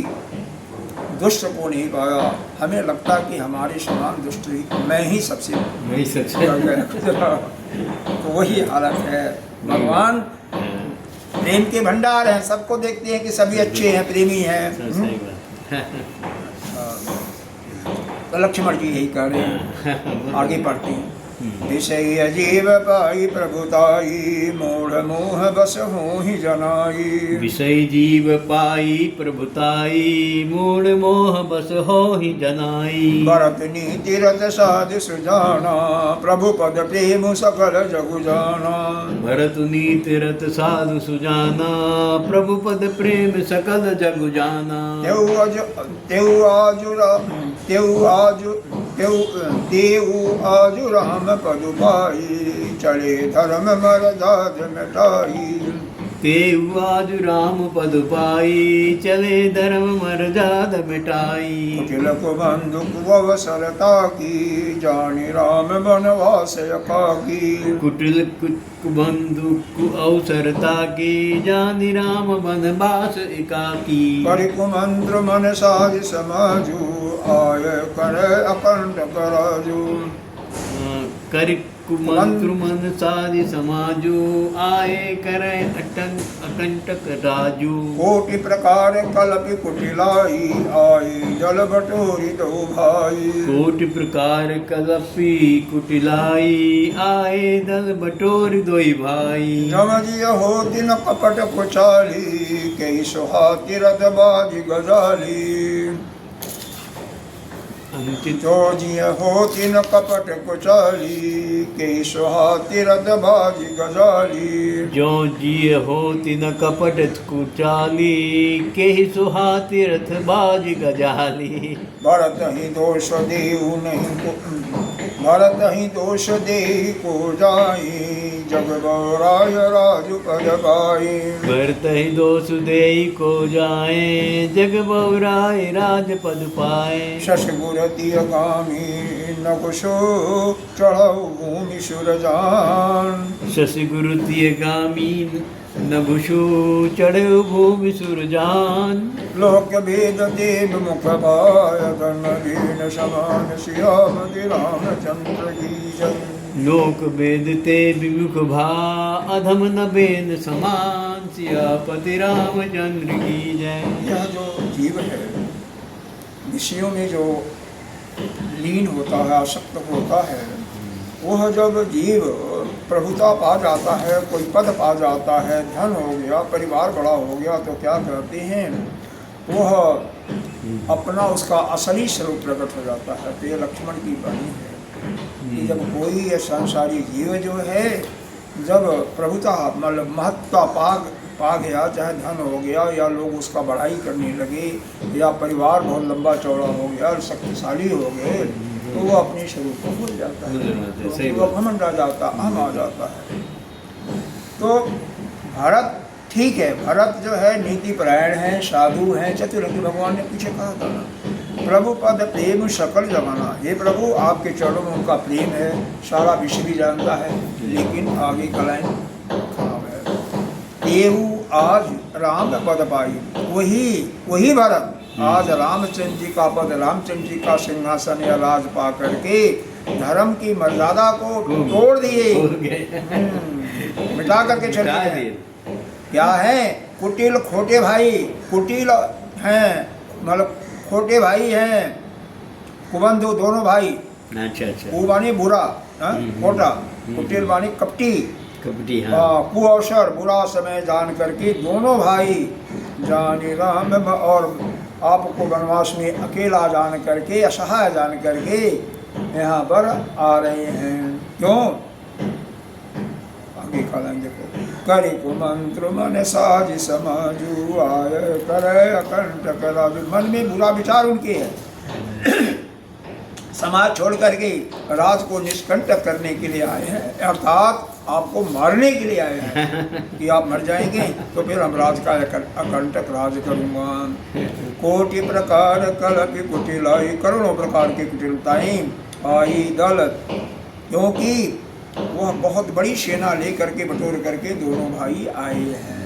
दुष्ट को नहीं पाया, हमें लगता कि हमारे समान दुष्ट मैं ही सबसे तो वही हालत है। भगवान प्रेम के भंडार हैं, सबको देखते हैं कि सभी अच्छे हैं, प्रेमी हैं। तो लक्ष्मण जी यही कह रहे हैं, आगे पढ़ते हैं। विषय जीव पाई प्रभुताई मूढ़ मोह बस हो ही जनाई। विषय जीव पाई प्रभुताई मूढ़ मोह बस हो ही जनाई। भरत नीति रत साधु सुजाना प्रभु पद प्रेम सकल जगु जाना। भरत नीति रत साधु सुजाना प्रभु पद प्रेम सकल जगु जाना। तेऊ आजु राम पदु पाई चले धर्म मर्याद मिटाई। तेऊ आजु राम पदु पाई चले धर्म मर्याद मिटाई। कुटिल बंधु अवसरता की जानी राम बनवास एकाकी। कुटिल बंधु अवसरता की जानी राम बनवास एकाकी। परिकुमंत्र मन साज समाजू आय करे अखंड कराजू। कुमंत्र मन साधि समाजो आए करे अकंटक राजू। कोटि प्रकार कलपि कुटिलाई आई जल बटोरी दो भाई। कोटि प्रकार कलपि कुटिलाई आए दल बटोरी दो भाई। जमजिय हो दिन कपट कुचाली कई सुहाती रथ बाजी गजाली। अंकित जो जिय होती न कपट कुचाली के सुहाती रथ बाजी गजाली जो जिय होती न कपट कुचाली के सुहाती रथ बाज गजाली भरत ही दोष देहु नहीं को भरत ही दोष देहि को जाई जग गौराय राजु पद पाई भरत ही दोष देई को जाए जग बौराय राजपद पाए शश गुरति अगामी न कुशो चढ़ऊ भूमि सुरजान शशि गुरु तिय गामी नभुषु चढ़ भूमि सुरजान लोक भेद देव मुख पाय कर्ण दीन समान सियापति रामचंद्र की जय लोक वेद ते विमुख भा अधम न बेद समान सियापति रामचंद्र की जय। यह जो जीव है विषयों में जो लीन होता है आसक्त होता है वह जब जीव प्रभुता पा जाता है कोई पद पा जाता है धन हो गया परिवार बड़ा हो गया तो क्या कहते हैं वह अपना उसका असली स्वरूप प्रकट हो जाता है। तो ये लक्ष्मण की वाणी है कि जब कोई ये संसारी जीव जो है जब प्रभुता मतलब महत्ता पा गया चाहे धन हो गया या लोग उसका बढ़ाई करने लगे या परिवार बहुत लंबा चौड़ा हो गया और शक्तिशाली हो गए तो वो अपने स्वरूप को भूल जाता है तो वो घमंड आ जाता अहम आ जाता है। तो भरत ठीक है भरत जो है नीति परायण है साधु हैं चतुरंगी भगवान ने पीछे कहा था ना प्रभु पद प्रेम सकल जमाना हे प्रभु आपके चरणों में उनका प्रेम है सारा विश्व भी जानता है लेकिन आगे का लाइन खराब है। एवं आज राम पद पाई वही भरत आज रामचंद्र जी का पद रामचंद्र जी का सिंहासन या राज पा करके धर्म की मर्यादा को तोड़ दिए मिटा करके चले गए। क्या है कुटिल खोटे भाई कुटिल हैं मतलब खोटे भाई हैं कुबंधु दोनों भाई अच्छा कुबानी बुरा खोटा कुटिल बानी कपटी कुअवसर बुरा समय जान करके दोनों भाई जानी राम और आपको वनवास में अकेला जान करके असहाय जान करके यहाँ पर आ रहे हैं। क्यों आगे का लाइन देखो करे को मंत्र मन साज समाजू आय करे अकंटक राजू मन में बुरा विचार उनके है समाज छोड़ करके राज को निष्कंटक करने के लिए आए हैं अर्थात आपको मारने के लिए आए हैं कि आप मर जाएंगे तो फिर हम राज का अकंटक राज करूँगा। कोटि प्रकार कल की कुटिलाई करोड़ों प्रकार की कुटिलताएं आई दल क्योंकि वह बहुत बड़ी सेना लेकर के बटोर करके दोनों भाई आए हैं।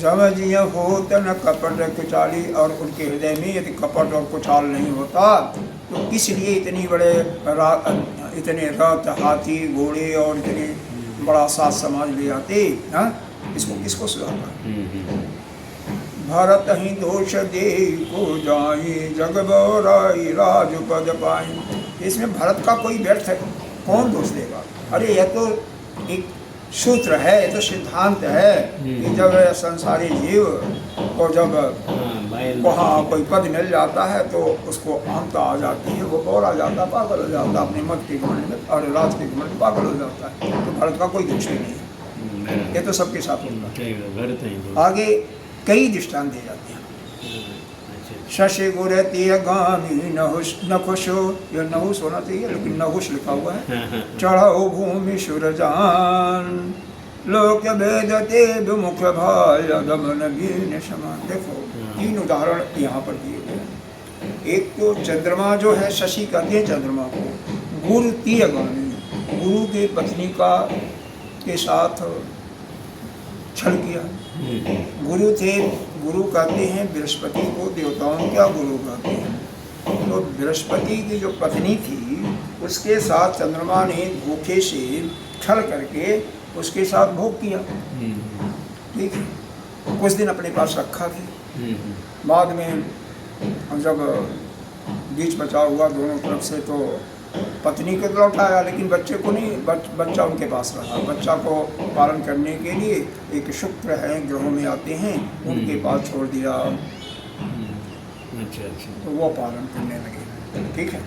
जब जिय हो न कपट कुचाली और उनके हृदय में यदि कपट और कुचाल नहीं होता तो किस लिए इतने रथ हाथी घोड़े और इतने बड़ा साथ समाज ले आते हाँ किसको सुधारना। भरत ही दोष दे को जाई जग बौराई राजपद पाई इसमें भरत का कोई व्यर्थ है कौन दोष देगा। अरे यह तो एक सूत्र है ये तो सिद्धांत है कि जब संसारी जीव को जब वहाँ कोई पद मिल जाता है तो उसको अहमता आ जाती है वो और आ जाता पागल हो जाता अपने मत के घमंड में और राज के घमंड में पागल हो जाता है। तो भरत का कोई दोष नहीं है ये तो सबके साथ होता है। आगे कई दृष्टांत दिए जाते हैं। शशि गुरति गामी न खुशो यह नहुस होना चाहिए लेकिन नहुस लिखा हुआ है चढ़ो भूमि सुरजान लोक वेद ते विमुख भाय दमन बीन समान। देखो 3 उदाहरण यहाँ पर दिए गए। एक तो चंद्रमा जो है शशि कहते हैं चंद्रमा को गुरु तीय गामी गुरु की पत्नी का के साथ छल किया। गुरु कहते हैं बृहस्पति को देवताओं क्या गुरु कहते हैं। तो बृहस्पति की जो पत्नी थी उसके साथ चंद्रमा ने धोखे से छल करके उसके साथ भोग किया। ठीक है कुछ दिन अपने पास रखा भी बाद में जब बीच बचाव हुआ दोनों तरफ से तो पत्नी को लौटाया लेकिन बच्चे को नहीं बच्चा उनके पास रहा। बच्चा को पालन करने के लिए एक शुक्र है ग्रहों में आते हैं उनके पास छोड़ दिया। अच्छा अच्छा। तो वो पालन करने लगे। ठीक है,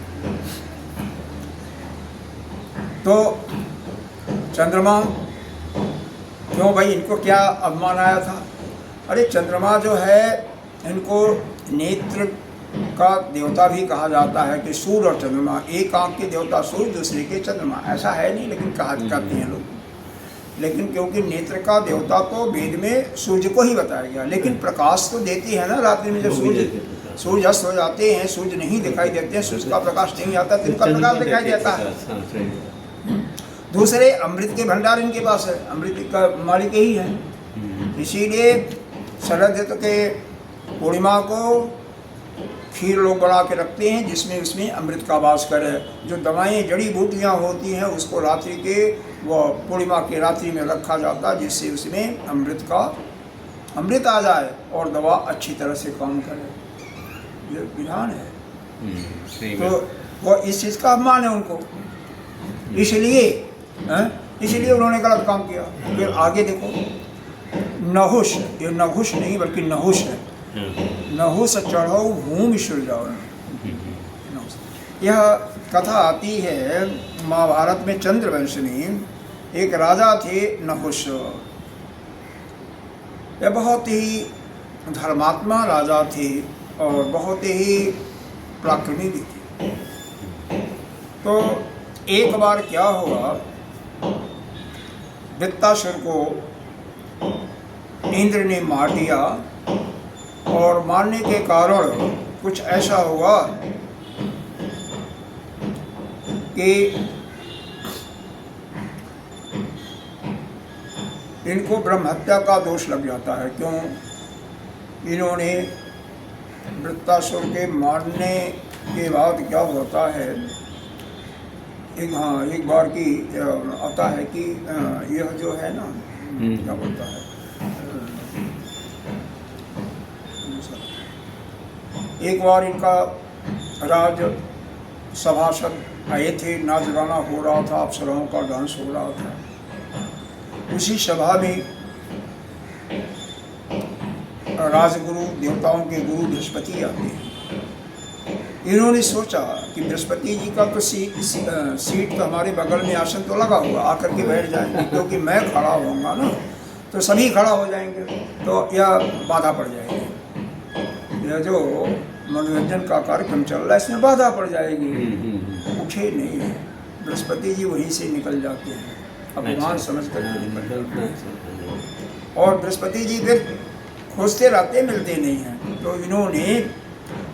तो चंद्रमा क्यों भाई, इनको क्या अपमान आया था? अरे चंद्रमा जो है, इनको नेत्र का देवता भी कहा जाता है कि सूर्य और चंद्रमा, एक आंख के देवता सूर्य, दूसरे के चंद्रमा, ऐसा है नहीं, लेकिन कहते हैं लोग। लेकिन क्योंकि नेत्र का देवता तो वेद में सूर्य को ही बताया गया, लेकिन प्रकाश तो देती है ना रात्रि में, जब सूर्य अस्त हो जाते हैं, सूर्य नहीं दिखाई देते हैं, सूर्य का प्रकाश नहीं आता, तो इनका प्रकाश दिखाई देता है। दूसरे अमृत के भंडार इनके पास है, अमृत का मालिक यही है। इसीलिए शरद ऋतु के पूर्णिमा को खीर लोग बना के रखते हैं, जिसमें उसमें अमृत का वास करे। जो दवाएं जड़ी बूटियाँ होती हैं उसको रात्रि के व पूर्णिमा के रात्रि में रखा जाता है, जिससे उसमें अमृत आ जाए और दवा अच्छी तरह से काम करे। ये विधान है। तो वो इस चीज़ का अपमान है उनको, इसलिए उन्होंने गलत काम किया। फिर आगे देखो, नहुष, ये नहुष नहीं बल्कि नहुष है। नहुष चढ़ो भूमि जाओ। यह कथा आती है महाभारत में। चंद्रवंश में एक राजा थे नहुष। यह बहुत ही धर्मात्मा राजा थे और बहुत ही पराक्रमी भी थे। तो एक बार क्या हुआ, वृत्तासुर को इंद्र ने मार दिया, और मारने के कारण कुछ ऐसा हुआ कि इनको ब्रह्म हत्या का दोष लग जाता है। क्यों? इन्होंने वृत्तासुर के मारने के बाद क्या होता है, एक बार की आता है कि यह जो है ना, क्या बोलता है, एक बार इनका राज सभासद आए थे, नाच गाना हो रहा था, अप्सराओं का डांस हो रहा था। उसी सभा में राजगुरु, देवताओं के गुरु बृहस्पति आते हैं। इन्होंने सोचा कि बृहस्पति जी का तो सीट तो हमारे बगल में आसन तो लगा हुआ, आकर के बैठ जाएंगे, क्योंकि मैं खड़ा होऊंगा ना तो सभी खड़ा हो जाएंगे, तो यह बाधा पड़ जाएगी। यह जो मनोरंजन का कार्यक्रम चल रहा है इसमें बाधा पड़ जाएगी। उठे नहीं, बृहस्पति जी वहीं से निकल जाते हैं, अपमान समझ कर निकल जाते हैं। और बृहस्पति जी फिर खोजते रहते, मिलते नहीं हैं। तो इन्होंने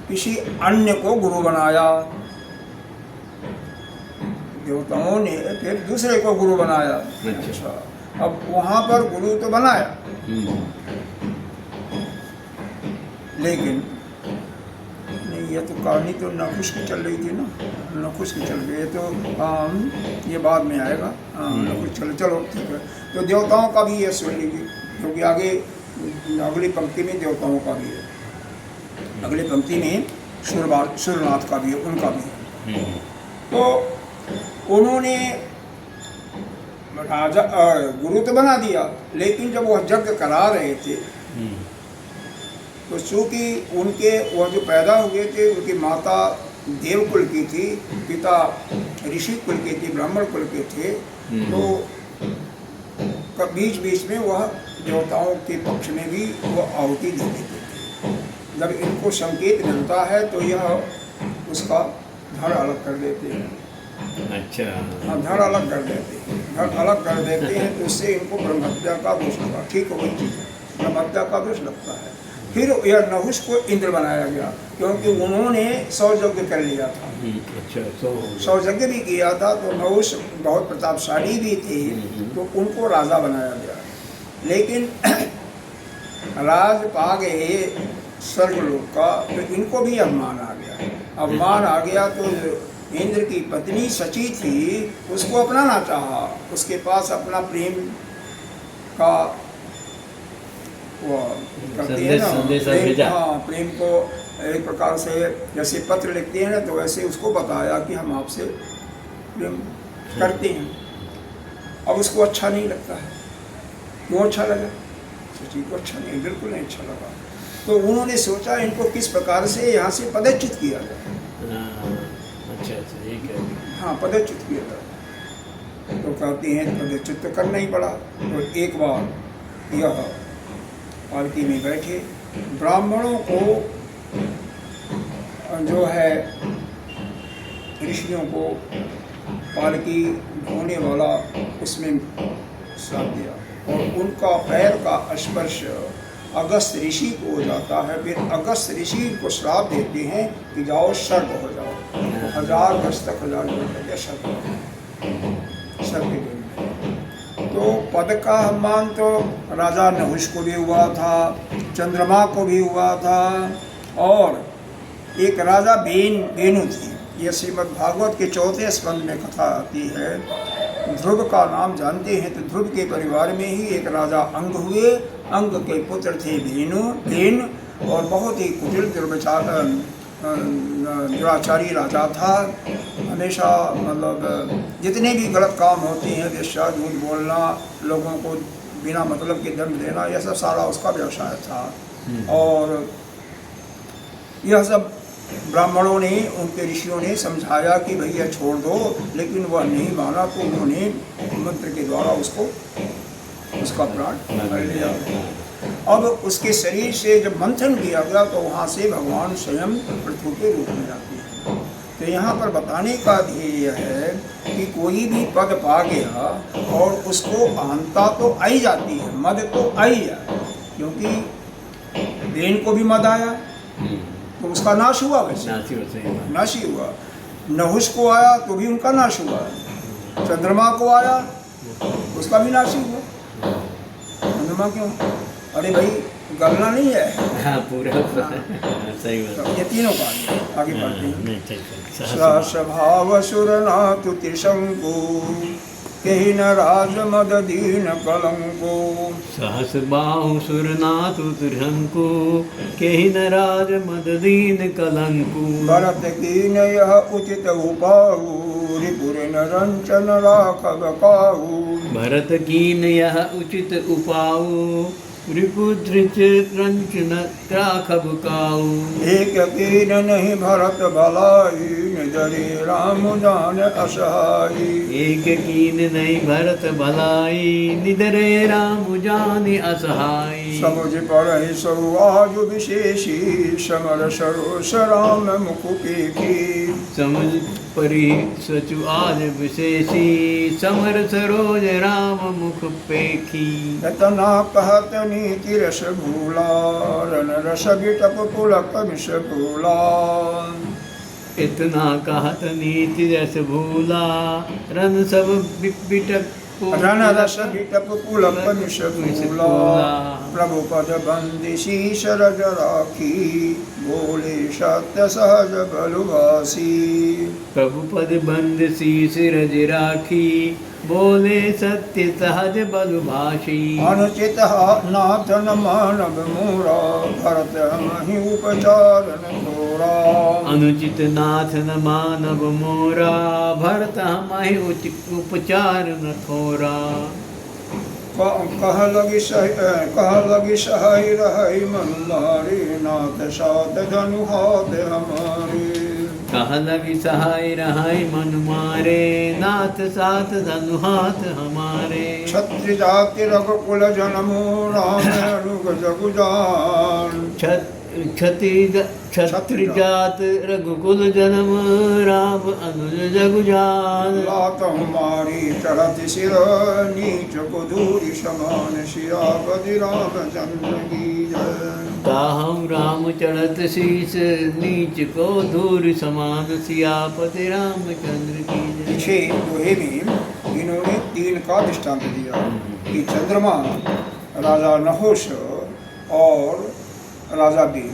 किसी अन्य को गुरु बनाया, देवताओं ने फिर दूसरे को गुरु बनाया। अच्छा, अब वहाँ पर गुरु तो बनाया, लेकिन नहीं, ये तो कहानी तो नखुश की चल रही थी ना, नखुश की चल रही है, तो ये बाद में आएगा। नखुश चलो ठीक है। तो देवताओं का भी ये सुन लीजिए, क्योंकि आगे अगली पंक्ति में देवताओं का भी है, अगली पंक्ति में सूर्यनाथ का भी है, उनका भी है। तो उन्होंने राजा गुरु तो बना दिया, लेकिन जब वह यज्ञ करा रहे थे तो चूँकि उनके वह जो पैदा हुए थे उनकी माता देवकुल की थी, पिता ऋषि कुल के थे, ब्राह्मण कुल के थे, तो बीच बीच में वह देवताओं के पक्ष में भी वह आहुति दे देते थे। जब इनको संकेत मिलता है तो यह उसका धड़ अलग कर देते हैं। अच्छा, हाँ, धड़ अलग कर देते हैं, धड़ अलग कर देते हैं, तो उससे इनको ब्रह्महत्या का दोष लगा। ठीक है, वही चीज़ है, ब्रह्महत्या का दोष लगता है। फिर यह नहुष को इंद्र बनाया गया, क्योंकि उन्होंने 100 यज्ञ कर लिया था। अच्छा, 100 यज्ञ भी किया था, तो नहुष बहुत प्रतापशाली भी थे, तो उनको राजा बनाया गया। लेकिन राज पा गए स्वर्गलोक का, तो इनको भी अभिमान आ गया। अभिमान आ गया तो इंद्र की पत्नी सची थी, उसको अपनाना चाहा, उसके पास अपना प्रेम का वो करते हैं ना, प्रेम को एक प्रकार से जैसे पत्र लिखते हैं ना, तो वैसे उसको बताया कि हम आपसे प्रेम करते हैं। अब उसको अच्छा नहीं लगता है। क्यों अच्छा लगा? सची को अच्छा नहीं, बिल्कुल नहीं अच्छा लगा। तो उन्होंने सोचा इनको किस प्रकार से यहाँ से पदच्युत किया जाए। अच्छा अच्छा, ये कह रही। हाँ, पदच्युत किया जाए। तो कहते हैं पदच्युत तो करना ही पड़ा। तो एक बार यह पालकी में बैठे ब्राह्मणों को जो है ऋषियों को पालकी ढोने वाला उसमें श्राप दिया और उनका पैर का स्पर्श अगस्त ऋषि को हो जाता है। फिर अगस्त ऋषि को श्राप देते हैं कि जाओ सर्प हो जाओ। 1000 वर्ष तक 1000 वर्ष तक सर्प के तो पद का सम्मान तो राजा नहुष को भी हुआ था, चंद्रमा को भी हुआ था, और एक राजा वेनु थी। यह श्रीमद् भागवत के 4वें स्कंद में कथा आती है। ध्रुव का नाम जानते हैं, तो ध्रुव के परिवार में ही एक राजा अंग हुए। अंग के पुत्र थे वेन, और बहुत ही कुटिल दुराचारी राजा था। हमेशा मतलब जितने भी गलत काम होते हैं, वेश्या, झूठ बोलना, लोगों को बिना मतलब के दंड देना, यह सब सारा उसका व्यवसाय था। और यह सब ब्राह्मणों ने, उनके ऋषियों ने समझाया कि भैया छोड़ दो, लेकिन वह नहीं माना। तो उन्होंने मंत्र के द्वारा उसका प्राण कर लिया। अब उसके शरीर से जब मंथन किया गया तो वहाँ से भगवान स्वयं पृथ्वी के रूप में आते हैं। तो यहाँ पर बताने का ध्येय है कि कोई भी पद पा गया और उसको अहंता तो आई जाती है, मद तो आई जाए, क्योंकि वेन को भी मद आया तो उसका नाश हुआ। वैसे नाश ही हुआ। नहुष को आया तो भी उनका नाश हुआ। चंद्रमा को आया उसका भी नाश ही हुआ। चंद्रमा क्यों? अरे भाई गलना नहीं है। हाँ, पूरा सही बात। ये तीनों का आगे बढ़ते हैं। सहस्रभाव सुरनाथ त्रिशंकु केहि न राज मद दीन कलंको। सहस्रबाहु सुरनाथ त्रिशंकु केहि न राज मद दीन कलंकु। भरत कीन यह उचित उपाऊ रिपुर नरंचन राघव काऊ। भरत कीन यह उचित उपाऊ रिपुद्रिच रंचन राघव काऊ। एक कीन नहीं भरत भलाई निजरे राम जान असहाई। एक कीन नहीं भरत भलाई निदरे राम जान असहाई। समुझ पढ़हि सौ आयु विशेषी समर सरोस राम मुख पेखी। समुझ परि सचु आज विशेषी समर सरोज राम मुख पेखी। इतना कहत नीति रस भूला रन रस बिटप पुलक मिश भूला। इतना कहत नीति रस भूला रन सब बिटप रन रस बिटप पुलक मिश भूला। प्रभु पद बंदी शीश रज राखी बोले सत्य सहज बलुभासी। प्रभु पद बंद शीश रज राखी बोले सत्य सहज बलुभाषी। अनुचित नाथ न मानव मोरा भरत मही उपचार न थोरा। अनुचित नाथ न मानव मोरा भरत मही उपचार न थोरा। कह लगी सहाय रही मनुमारी नाथ साथ धनु हाथ हमारे। कह लगी सहाय रहाय मन मारे नाथ साथ धनु हाथ हमारे। क्षत्रि जाति रघुकुल जनमो राम अनुग जगुजान। क्षत्रि जात रघुकुल जन्म राम अनुज जगुजान। लात हमारी चढ़त सिर नीच को दूरी समान सियापति रामचंद्र की जय। ताहम राम चढ़त शीस नीच को दूर समान सियापति रामचंद्र की जय। पीछे दोहे में इन्होंने 3 का दृष्टांत दिया कि चंद्रमा, राजा नहुष और राजा वेन,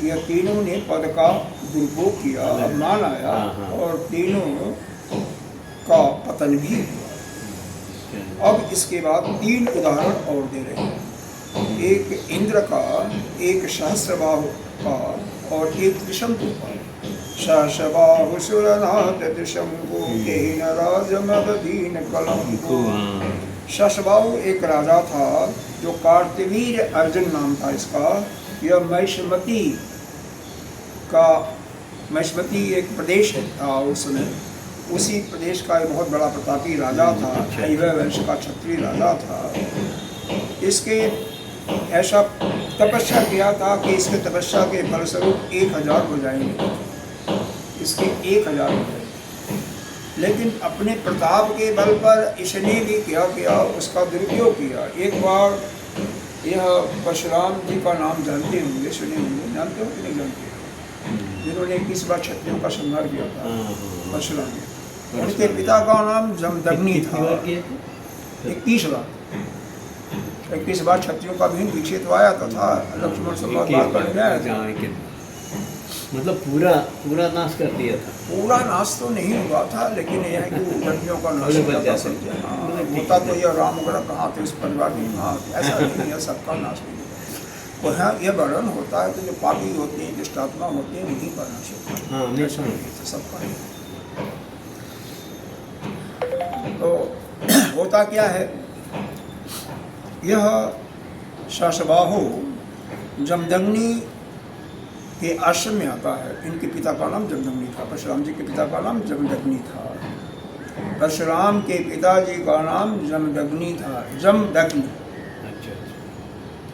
यह तीनों ने पद का दुरुपयोग किया, अपमान आया और तीनों का पतन भी हुआ। अब इसके बाद 3 उदाहरण और दे रहे हैं। एक इंद्र का, एक सहस्रबाहु का और एक त्रिशंकु का। सहस्रबाहु सुरनाथ त्रिशंकु केहि न राज मद दीन कलंको। सहस्रबाहु एक राजा था जो कार्तवीर्य अर्जुन नाम था इसका, यह महिष्मती एक प्रदेश था उस समय। उसी प्रदेश का एक बहुत बड़ा प्रतापी राजा था, ऐवय वंश का क्षत्रिय राजा था। इसके ऐसा तपस्या किया था कि इसके तपस्या के फलस्वरूप 1000 हो जाएंगे, इसके 1000 हो जाएंगे। लेकिन अपने प्रताप के बल पर इसने भी क्या किया, उसका दुरुपयोग किया। एक बार यह परशुराम जी का नाम जानते होंगे, सुने होंगे, जानते हो कि नहीं जानते? जिन्होंने 21 बार क्षत्रियों का संहार किया था, परशुराम जी। उनके पिता का नाम जमदग्नि था। 21 बार क्षत्रियों का भीन पीछे तो आया तथा लक्ष्मण से बात करने आया था। मतलब पूरा नाश कर दिया था। पूरा नाश तो नहीं हुआ था, लेकिन यह है कि लड़कियों का नाश किया था। होता तो यह रामगढ़ कहाँ थे, उस परिवार में वहाँ ऐसा नहीं है, सबका नाश नहीं होता। तो यहाँ यह वर्णन होता है कि जो पापी होते हैं, दुष्टात्मा होते हैं, उन्हीं का नाश होता है, ऐसा नहीं है सबका नहीं। तो होता क्या है, यह शासबाहु जमदग्नि के आश्रम में आता है। इनके पिता का नाम जमदग्नि था, परशुराम जी के पिता का नाम जमदग्नि था। परशुराम के पिताजी का नाम जमदग्नि था, जमदग्नि।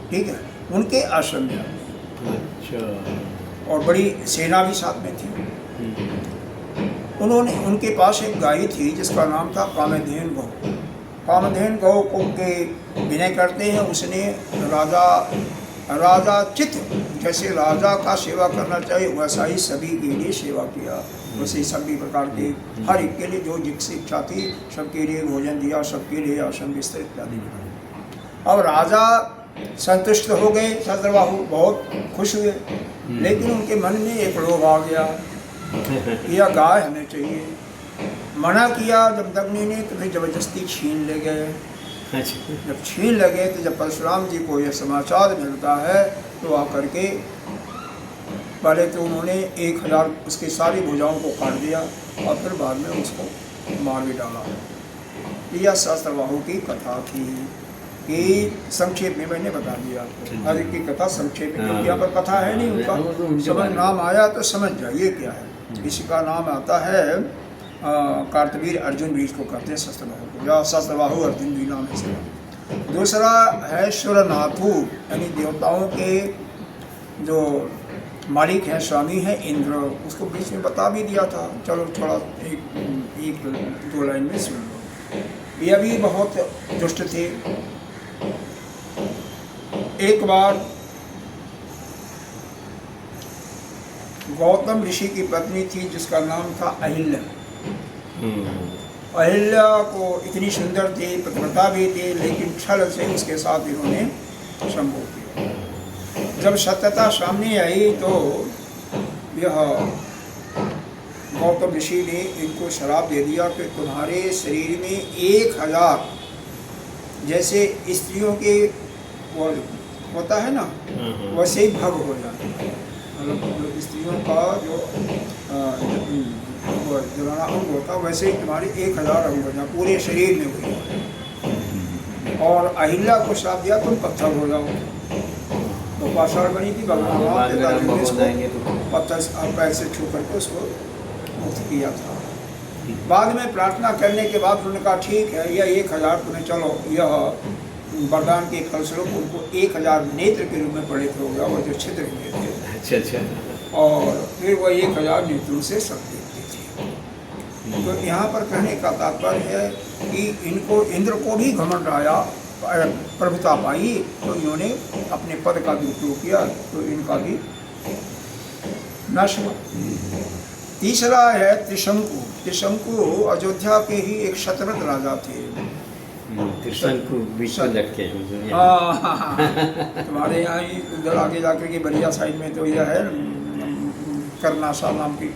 ठीक है, उनके आश्रम में आते। और बड़ी सेना भी साथ में थी। उनके पास एक गाय थी जिसका नाम था कामधेनु गौ। कामधेनु गौ को के विनय करते हैं। उसने राजा चित्त, जैसे राजा का सेवा करना चाहिए वैसा ही सभी के लिए सेवा किया। वैसे ही सभी प्रकार के हर एक के लिए जो जिसकी इच्छा थी सबके लिए भोजन दिया, सबके लिए आसन बिस्तर इत्यादि। अब राजा संतुष्ट हो गए, सहस्त्रबाहु बहुत खुश हुए, लेकिन उनके मन में एक लोभ आ गया, यह गाय हमें चाहिए। मना किया जमदग्नि ने, तो फिर जबरदस्ती छीन ले गए। जब छीन लगे तो जब परशुराम जी को यह समाचार मिलता है तो आकर के पहले तो उन्होंने 1000 उसकी सारी भुजाओं को काट दिया और फिर बाद में उसको मार भी डाला। यह सहस्त्रबाहु की कथा थी कि संक्षेप में मैंने बता दिया आपको। हर एक की कथा संक्षेप में, क्योंकि यहाँ पर कथा है नहीं उनका, समझ नाम आया तो समझ जाइए क्या है। इसी का नाम आता है कार्तवीर अर्जुन भी इसको कहते हैं सहस्त्रबाहु को, या सहस्त्रबाहु अर्जुन भी नाम है। दूसरा है सुरनाथु, यानी देवताओं के जो मालिक हैं, स्वामी हैं इंद्र, उसको बीच में बता भी दिया था। चलो थोड़ा एक दो लाइन में सुन लो। यह भी बहुत दुष्ट थे। एक बार गौतम ऋषि की पत्नी थी जिसका नाम था अहिल्या। अहिल्या को इतनी सुंदर थी, पतिव्रता भी थी, लेकिन छल से उसके साथ इन्होंने संभोग किया। जब सत्यता सामने आई तो यह गौतम ऋषि ने इनको श्राप दे दिया कि तुम्हारे शरीर में 1000 जैसे स्त्रियों के वो होता है ना, वैसे ही भग हो जाता है। मतलब स्त्रियों का जो जलाना अंग होता वैसे ही तुम्हारे 1000 अंग हो जाए पूरे शरीर में हुई। और अहिल्या को श्राप दिया तुम पत्थर हो जाओ। तो पाषाण बनी थी, भगवान राम पत्थर पैर से छू करके उसको मुक्त किया था। बाद में प्रार्थना करने के बाद उन्होंने कहा ठीक है, यह 1000 तुम्हें चलो, यह वरदान के फलस्वरूप उनको 1000 नेत्र के रूप में परिणत हो गया, वो जो छिद्र हुए थे। अच्छा। और फिर वह 1000 नेत्रों से सब देखते थे। तो यहाँ पर कहने का तात्पर्य है कि इनको इंद्र को भी घमंड आया, प्रभुता पाई, तो इन्होंने अपने पद का दुरुपयोग किया, तो इनका भी नाश हुआ। तीसरा है त्रिशंकु। त्रिशंकु अयोध्या के ही एक शतव्रत राजा थे। त्रिशंकु बीच में लटके हैं। तुम्हारे यहाँ ही उधर आगे जाकर के बलिया साइड में तो यह है कर्नाशा नाम की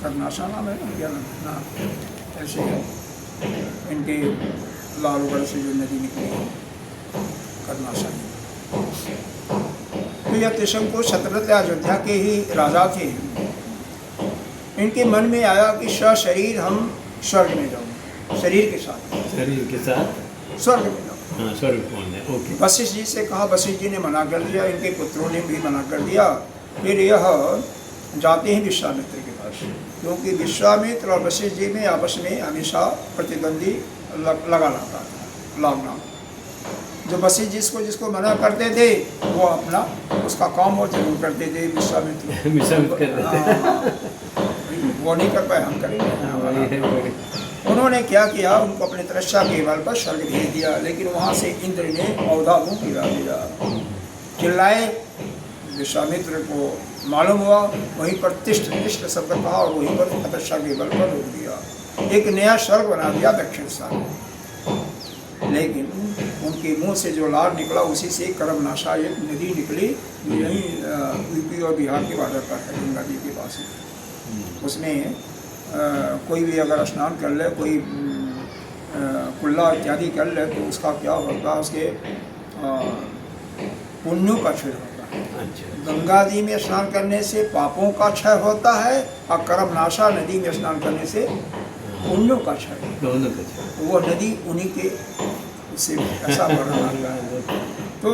कर्नाशा नाम है ना, क्या नाम है, ऐसे है इनके लालगढ़ से जो नदी निकली कर्नाशा। तो यह त्रिशंकु शतव्रत अयोध्या के ही राजा थे। इनके मन में आया कि सशरीर हम स्वर्ग में जाऊँ, शरीर के साथ स्वर्ग में जाऊँ। हाँ, स्वरूप कौन है, ओके। वशिष्ठ जी से कहा, वशिष्ठ जी ने मना कर दिया, इनके पुत्रों ने भी मना कर दिया। फिर यह जाते हैं विश्वामित्र के पास, क्योंकि विश्वामित्र और वशिष्ठ जी में आपस में हमेशा प्रतिद्वंदी लगा रहता था, लॉकडाउन। जो वशिष्ठ जिसको मना करते थे वो अपना उसका काम और जरूर करते थे विश्वामित्र। वो नहीं कर पाए, हम करेंगे। उन्होंने क्या किया, उनको अपने तपस्या के बल पर स्वर्ग भेज दिया, लेकिन वहाँ से इंद्र ने औधा मुँह गिरा दिया। चिल्लाए, विश्वामित्र को मालूम हुआ, वहीं पर तिष्ठ तिष्ठ शब्द कहा और वहीं पर तपस्या के बल पर रोक दिया। एक नया स्वर्ग बना दिया दक्षिण स्थान। लेकिन उनके मुंह से जो लार निकला उसी से कर्मनाशा एक नदी निकली, यहीं यूपी और बिहार के बॉर्डर पर है, गंगा जी के पास है। उसमें कोई भी अगर स्नान कर ले, कोई कुल्ला इत्यादि कर ले, तो उसका क्या होगा, उसके पुण्यों का क्षय होता है। अच्छा। गंगा जी में स्नान करने से पापों का क्षय होता है और कर्मनाशा नदी में स्नान करने से पुण्यों का क्षय। दोनों का क्षय। तो वो नदी उन्हीं के से ऐसा वर्णन आता है। तो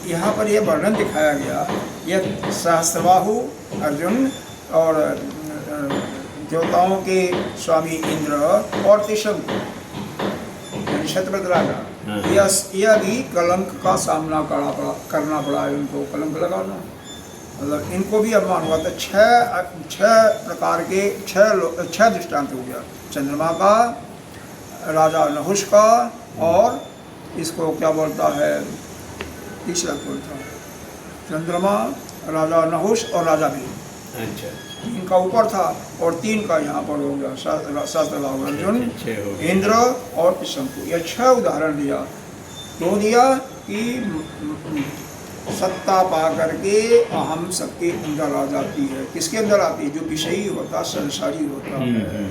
यहाँ पर यह वर्णन दिखाया गया, यह सहस्रबाहु अर्जुन और देवताओं के स्वामी इंद्र और त्रिशंकु शतपथ राजा, यह भी कलंक का सामना करना पड़ा है उनको, कलंक लगाना, मतलब इनको भी अपमान हुआ था। छह प्रकार के छह दृष्टांत हो गया, चंद्रमा का, राजा नहुष का, और इसको क्या बोलता है, तीसरा बोलता है चंद्रमा, राजा नहुष और राजा भी। अच्छा। 3 का ऊपर था और 3 का यहाँ पर हो गया, सहस्रबाहु अर्जुन, इंद्र और त्रिशंकु। यह 6 उदाहरण दिया। क्यों दिया कि सत्ता पा करके अहम सबके अंदर आ जाती है। किसके अंदर आती है? जो विषयी होता, संसारी होता है,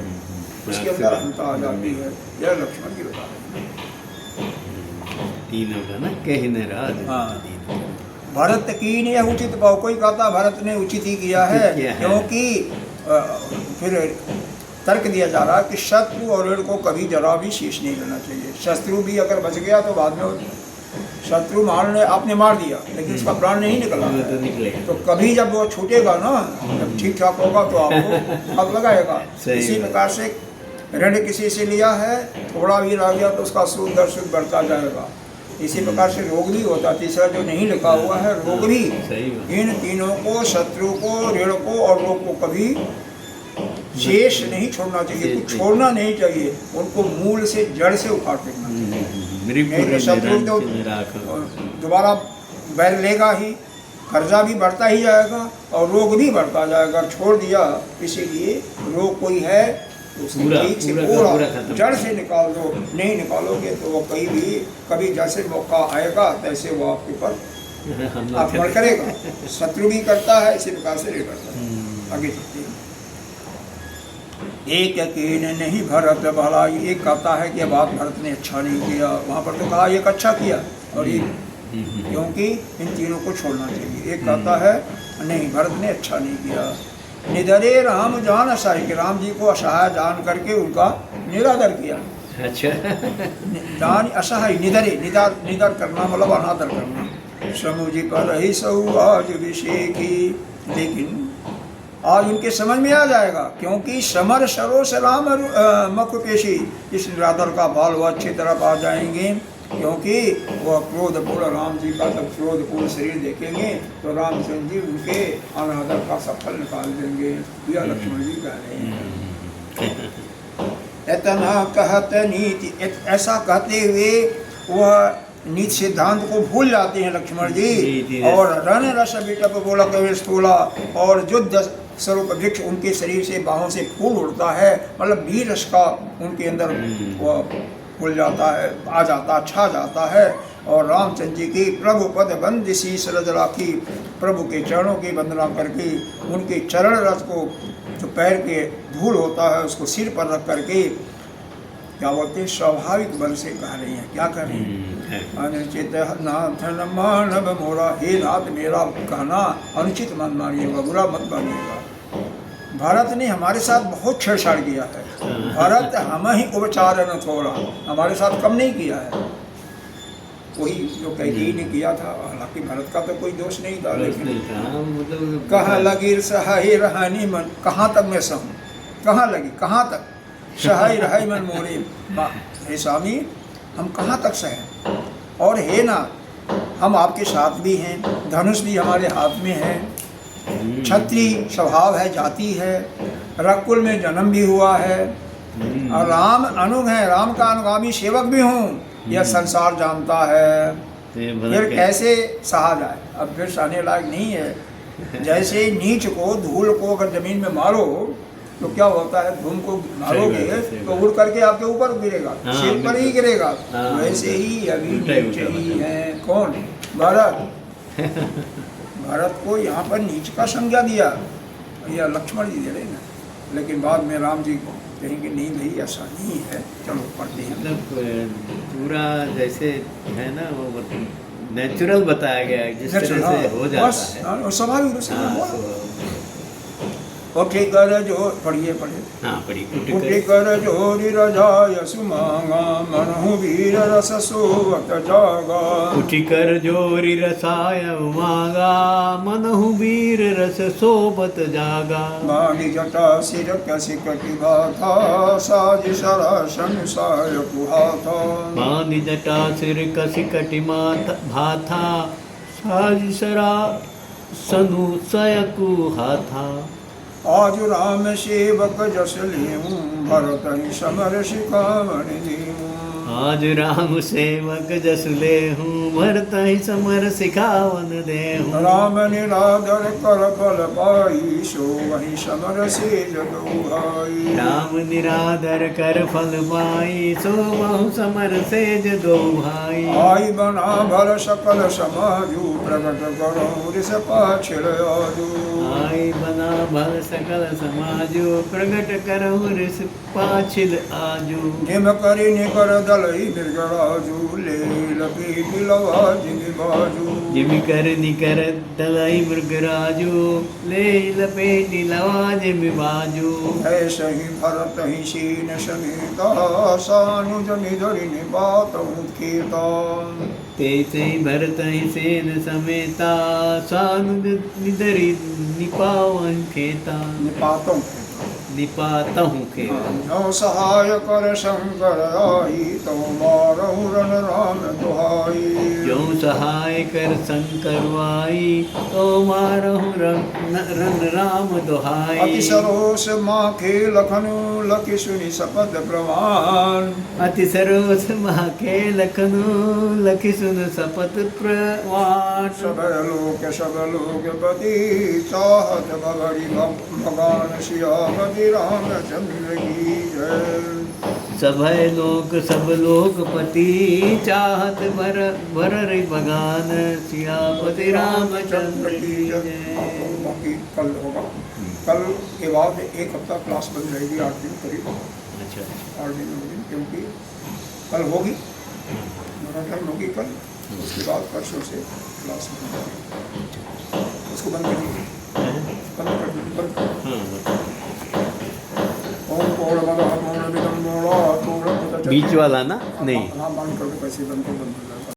उसके अंदर अहंता आ जाती है। यह लक्ष्मण की उदाहरण। तीनों का ना कहने राज। हाँ, भरत की ने उचित भाव, कोई कहता भरत ने उचित ही किया है, क्योंकि फिर तर्क दिया जा रहा है कि शत्रु और ऋण को कभी जरा भी शेष नहीं रहना चाहिए। शत्रु भी अगर बच गया तो बाद में शत्रु मारने आपने मार दिया, लेकिन उसका प्राण नहीं निकला, तो कभी जब वो छूटेगा ना, जब ठीक ठाक होगा तो आपको आग लगाएगा। इसी प्रकार से ऋण किसी से लिया है, थोड़ा भी रह गया तो उसका सुख दर सुख बढ़ता जाएगा। इसी प्रकार से रोग भी होता, तीसरा जो नहीं लिखा हुआ है रोग भी। इन तीनों को, शत्रु को, ऋण को और रोग को कभी शेष नहीं छोड़ना चाहिए, कुछ छोड़ना नहीं चाहिए, उनको मूल से जड़ से उखाड़ फेंकना चाहिए। शत्रु तो दोबारा बैर लेगा ही, कर्जा भी बढ़ता ही जाएगा और रोग भी बढ़ता जाएगा। छोड़ दिया, इसीलिए रोग कोई है ठीक से पूरा जड़ से निकाल दो। नहीं निकालोगे तो वो कभी जैसे मौका आएगा तैसे वो आपके ऊपर आक्रमण करेगा। शत्रु भी करता है, इसी प्रकार से करता है। आगे चलते हैं। एक यकीन नहीं भरत भला, एक कहता है कि बात भरत ने अच्छा नहीं किया, वहाँ पर तो कहा एक अच्छा किया, और ये क्योंकि इन तीनों को छोड़ना चाहिए। एक कहता है नहीं, भरत ने अच्छा नहीं किया। निधरे राम जान असहाय, कि राम जी को असहाय जान करके उनका निरादर किया। अच्छा। जान असहाय, निधरे, निदर करना मतलब अनादर करना। समुझी पर ही सहु आज विषय की, लेकिन आज उनके समझ में आ जाएगा, क्योंकि समर सरोस राम मख पेशी, इस निरादर का बाल वो अच्छी तरह आ जाएंगे। क्योंकि वह क्रोधपूर्ण राम जी का जब क्रोधपूर्ण शरीर देखेंगे तो रामचंद्र जी उनके अनादर का सफल निकाल देंगे। यह लक्ष्मण जी कह रहे हैं। इतना कहत नीति, ऐसा कहते हुए वह नीति सिद्धांत को भूल जाते हैं लक्ष्मण जी। और रण रस बिटप बोला कवि स्थूला, और युद्ध स्वरूप वृक्ष उनके शरीर से, बाहों से फूल उड़ता है, मतलब वीर रस का उनके अंदर वह खुल जाता है, आ जाता, छा जाता है। और रामचंद्र जी की प्रभु पद बंद शीश रज राखी, प्रभु के चरणों की वंदना करके उनके चरण रस को, जो पैर के धूल होता है उसको सिर पर रख करके, क्या बोलते हैं, स्वाभाविक बल से कह रही हैं। क्या कह रही हैं? अनुचित नाथ न मानव मोरा, हे नाथ मेरा कहना अनुचित मन मानिएगा, बुरा मत मानिएगा। भारत ने हमारे साथ बहुत छेड़छाड़ किया है। भारत हम ही उपचार न थोड़ा, हमारे साथ कम नहीं किया है। वही जो कैकेयी ने किया था। हालांकि भरत का तो कोई दोष नहीं था, दोष लेकिन नहीं था, हाँ, मतलब कहाँ लगी सहाय रहानी मन, कहाँ तक मैं सहूँ, कहाँ लगी, कहाँ तक सहाय रहाई मन मोरे। हे स्वामी, हम कहाँ तक सहें, और हे नाथ, हम आपके साथ भी हैं, धनुष भी हमारे हाथ में है, क्षत्रिय स्वभाव है, जाति है, रकुल में जन्म भी हुआ है, और राम अनुग है, राम का अनुगामी सेवक भी हूँ, यह संसार जानता है। फिर कैसे सहा जाए, अब फिर सहने लायक नहीं है। जैसे नीच को, धूल को अगर जमीन में मारो तो क्या होता है, धूम को मारोगे तो उड़ करके आपके ऊपर गिरेगा, सिर पर ही गिरेगा। वैसे ही अभी नीच ही है कौन, भरत। भरत को यहाँ पर नीच का संज्ञा दिया, यह लक्ष्मण जी दे रहे ना, लेकिन बाद में राम जी कहेंगे नहीं भाई ऐसा नहीं है, चलो पढ़ते हैं। मतलब पूरा जैसे है ना, वो नेचुरल बताया गया है, जिस तरह से हो जाता है, बस स्वाभाविक रूप से हाँ, बोला। उठी कर जो पढ़िए पढ़िए, हाँ पढ़ी। उठी कर जोरी रजाय सुमांगा, मनहु वीर रस सोवत जागा। उठी कर जोरी रसाय उमागा, मनहु वीर रस सोबत जागा। मानी जटा सिर कसी कटि बाथा, साज सरासन साय कुहाथा। मानी जटा सिर कसी कटि भाथा, साज सरा सनु सयकु हाथा। आज राम सेवक जस लेऊं, भरत ही समर सिखावन देऊं। आज राम सेवक जस लेहूं, भरत ही समर सिखावन देहूं। राम निरादर कर बल पाई, सो वही समर से जदो भाई। राम निरादर कर फल पाई, सो बहु समर सेज दो भाई। आई बना भल सकल समाजू, प्रकट करो रिस पाछिल आजू। आई बना भल सकल समाजो, प्रगट करहु रिस पाछिल आजू। निम करी निकर दलई मृगराजू, ले लपेट लवा जिमि बाजू। जिमि कर निकर दलाई मृगराजू, ले लपेटि लवा जिमि बाजू। ऐसे ही भरत ही सीन समेता, सानुज निधरि निपातहु खेता। तेसे भरत ही सेन समेता, सानुज निधरि निपावन खेता। निपातहु निपातहु खेता। जो सहाय कर शंकर आई, तो मारहु रन राम दुहाई। जो सहाय कर शंकर आई, तो मारहु रन राम दुहाई। अति सरोस माखे लखनु, लखि सुनि सपद प्रमाण। अति सरोस माखे लखनु, लखि सुन सपत प्रवान। सब लोक पति, चाहत भगरि भगवान सियापति रामचंद्र की जय। सभय लोक सब लोकपति, चाहत भर भगान सियापति रामचंद्र की जय। बाकी कल होगा, कल के बाद एक हफ्ता क्लास बंद रहेगी, 8 दिन करीब। अच्छा 8 दिन 9 दिन, क्योंकि कल होगी मैराथन होगी कल, उसके बाद परसों से क्लास बंद रहेगी। उसको बंद कर दीजिए, बंद कर दीजिए, बंद कर। ओम पूर्णमदः पूर्णमिदं पूर्णात् पूर्णमुदच्यते। बीच वाला ना नहीं, हाँ बंद कर दो, कैसे बंद कर, बंद हो जाएगा।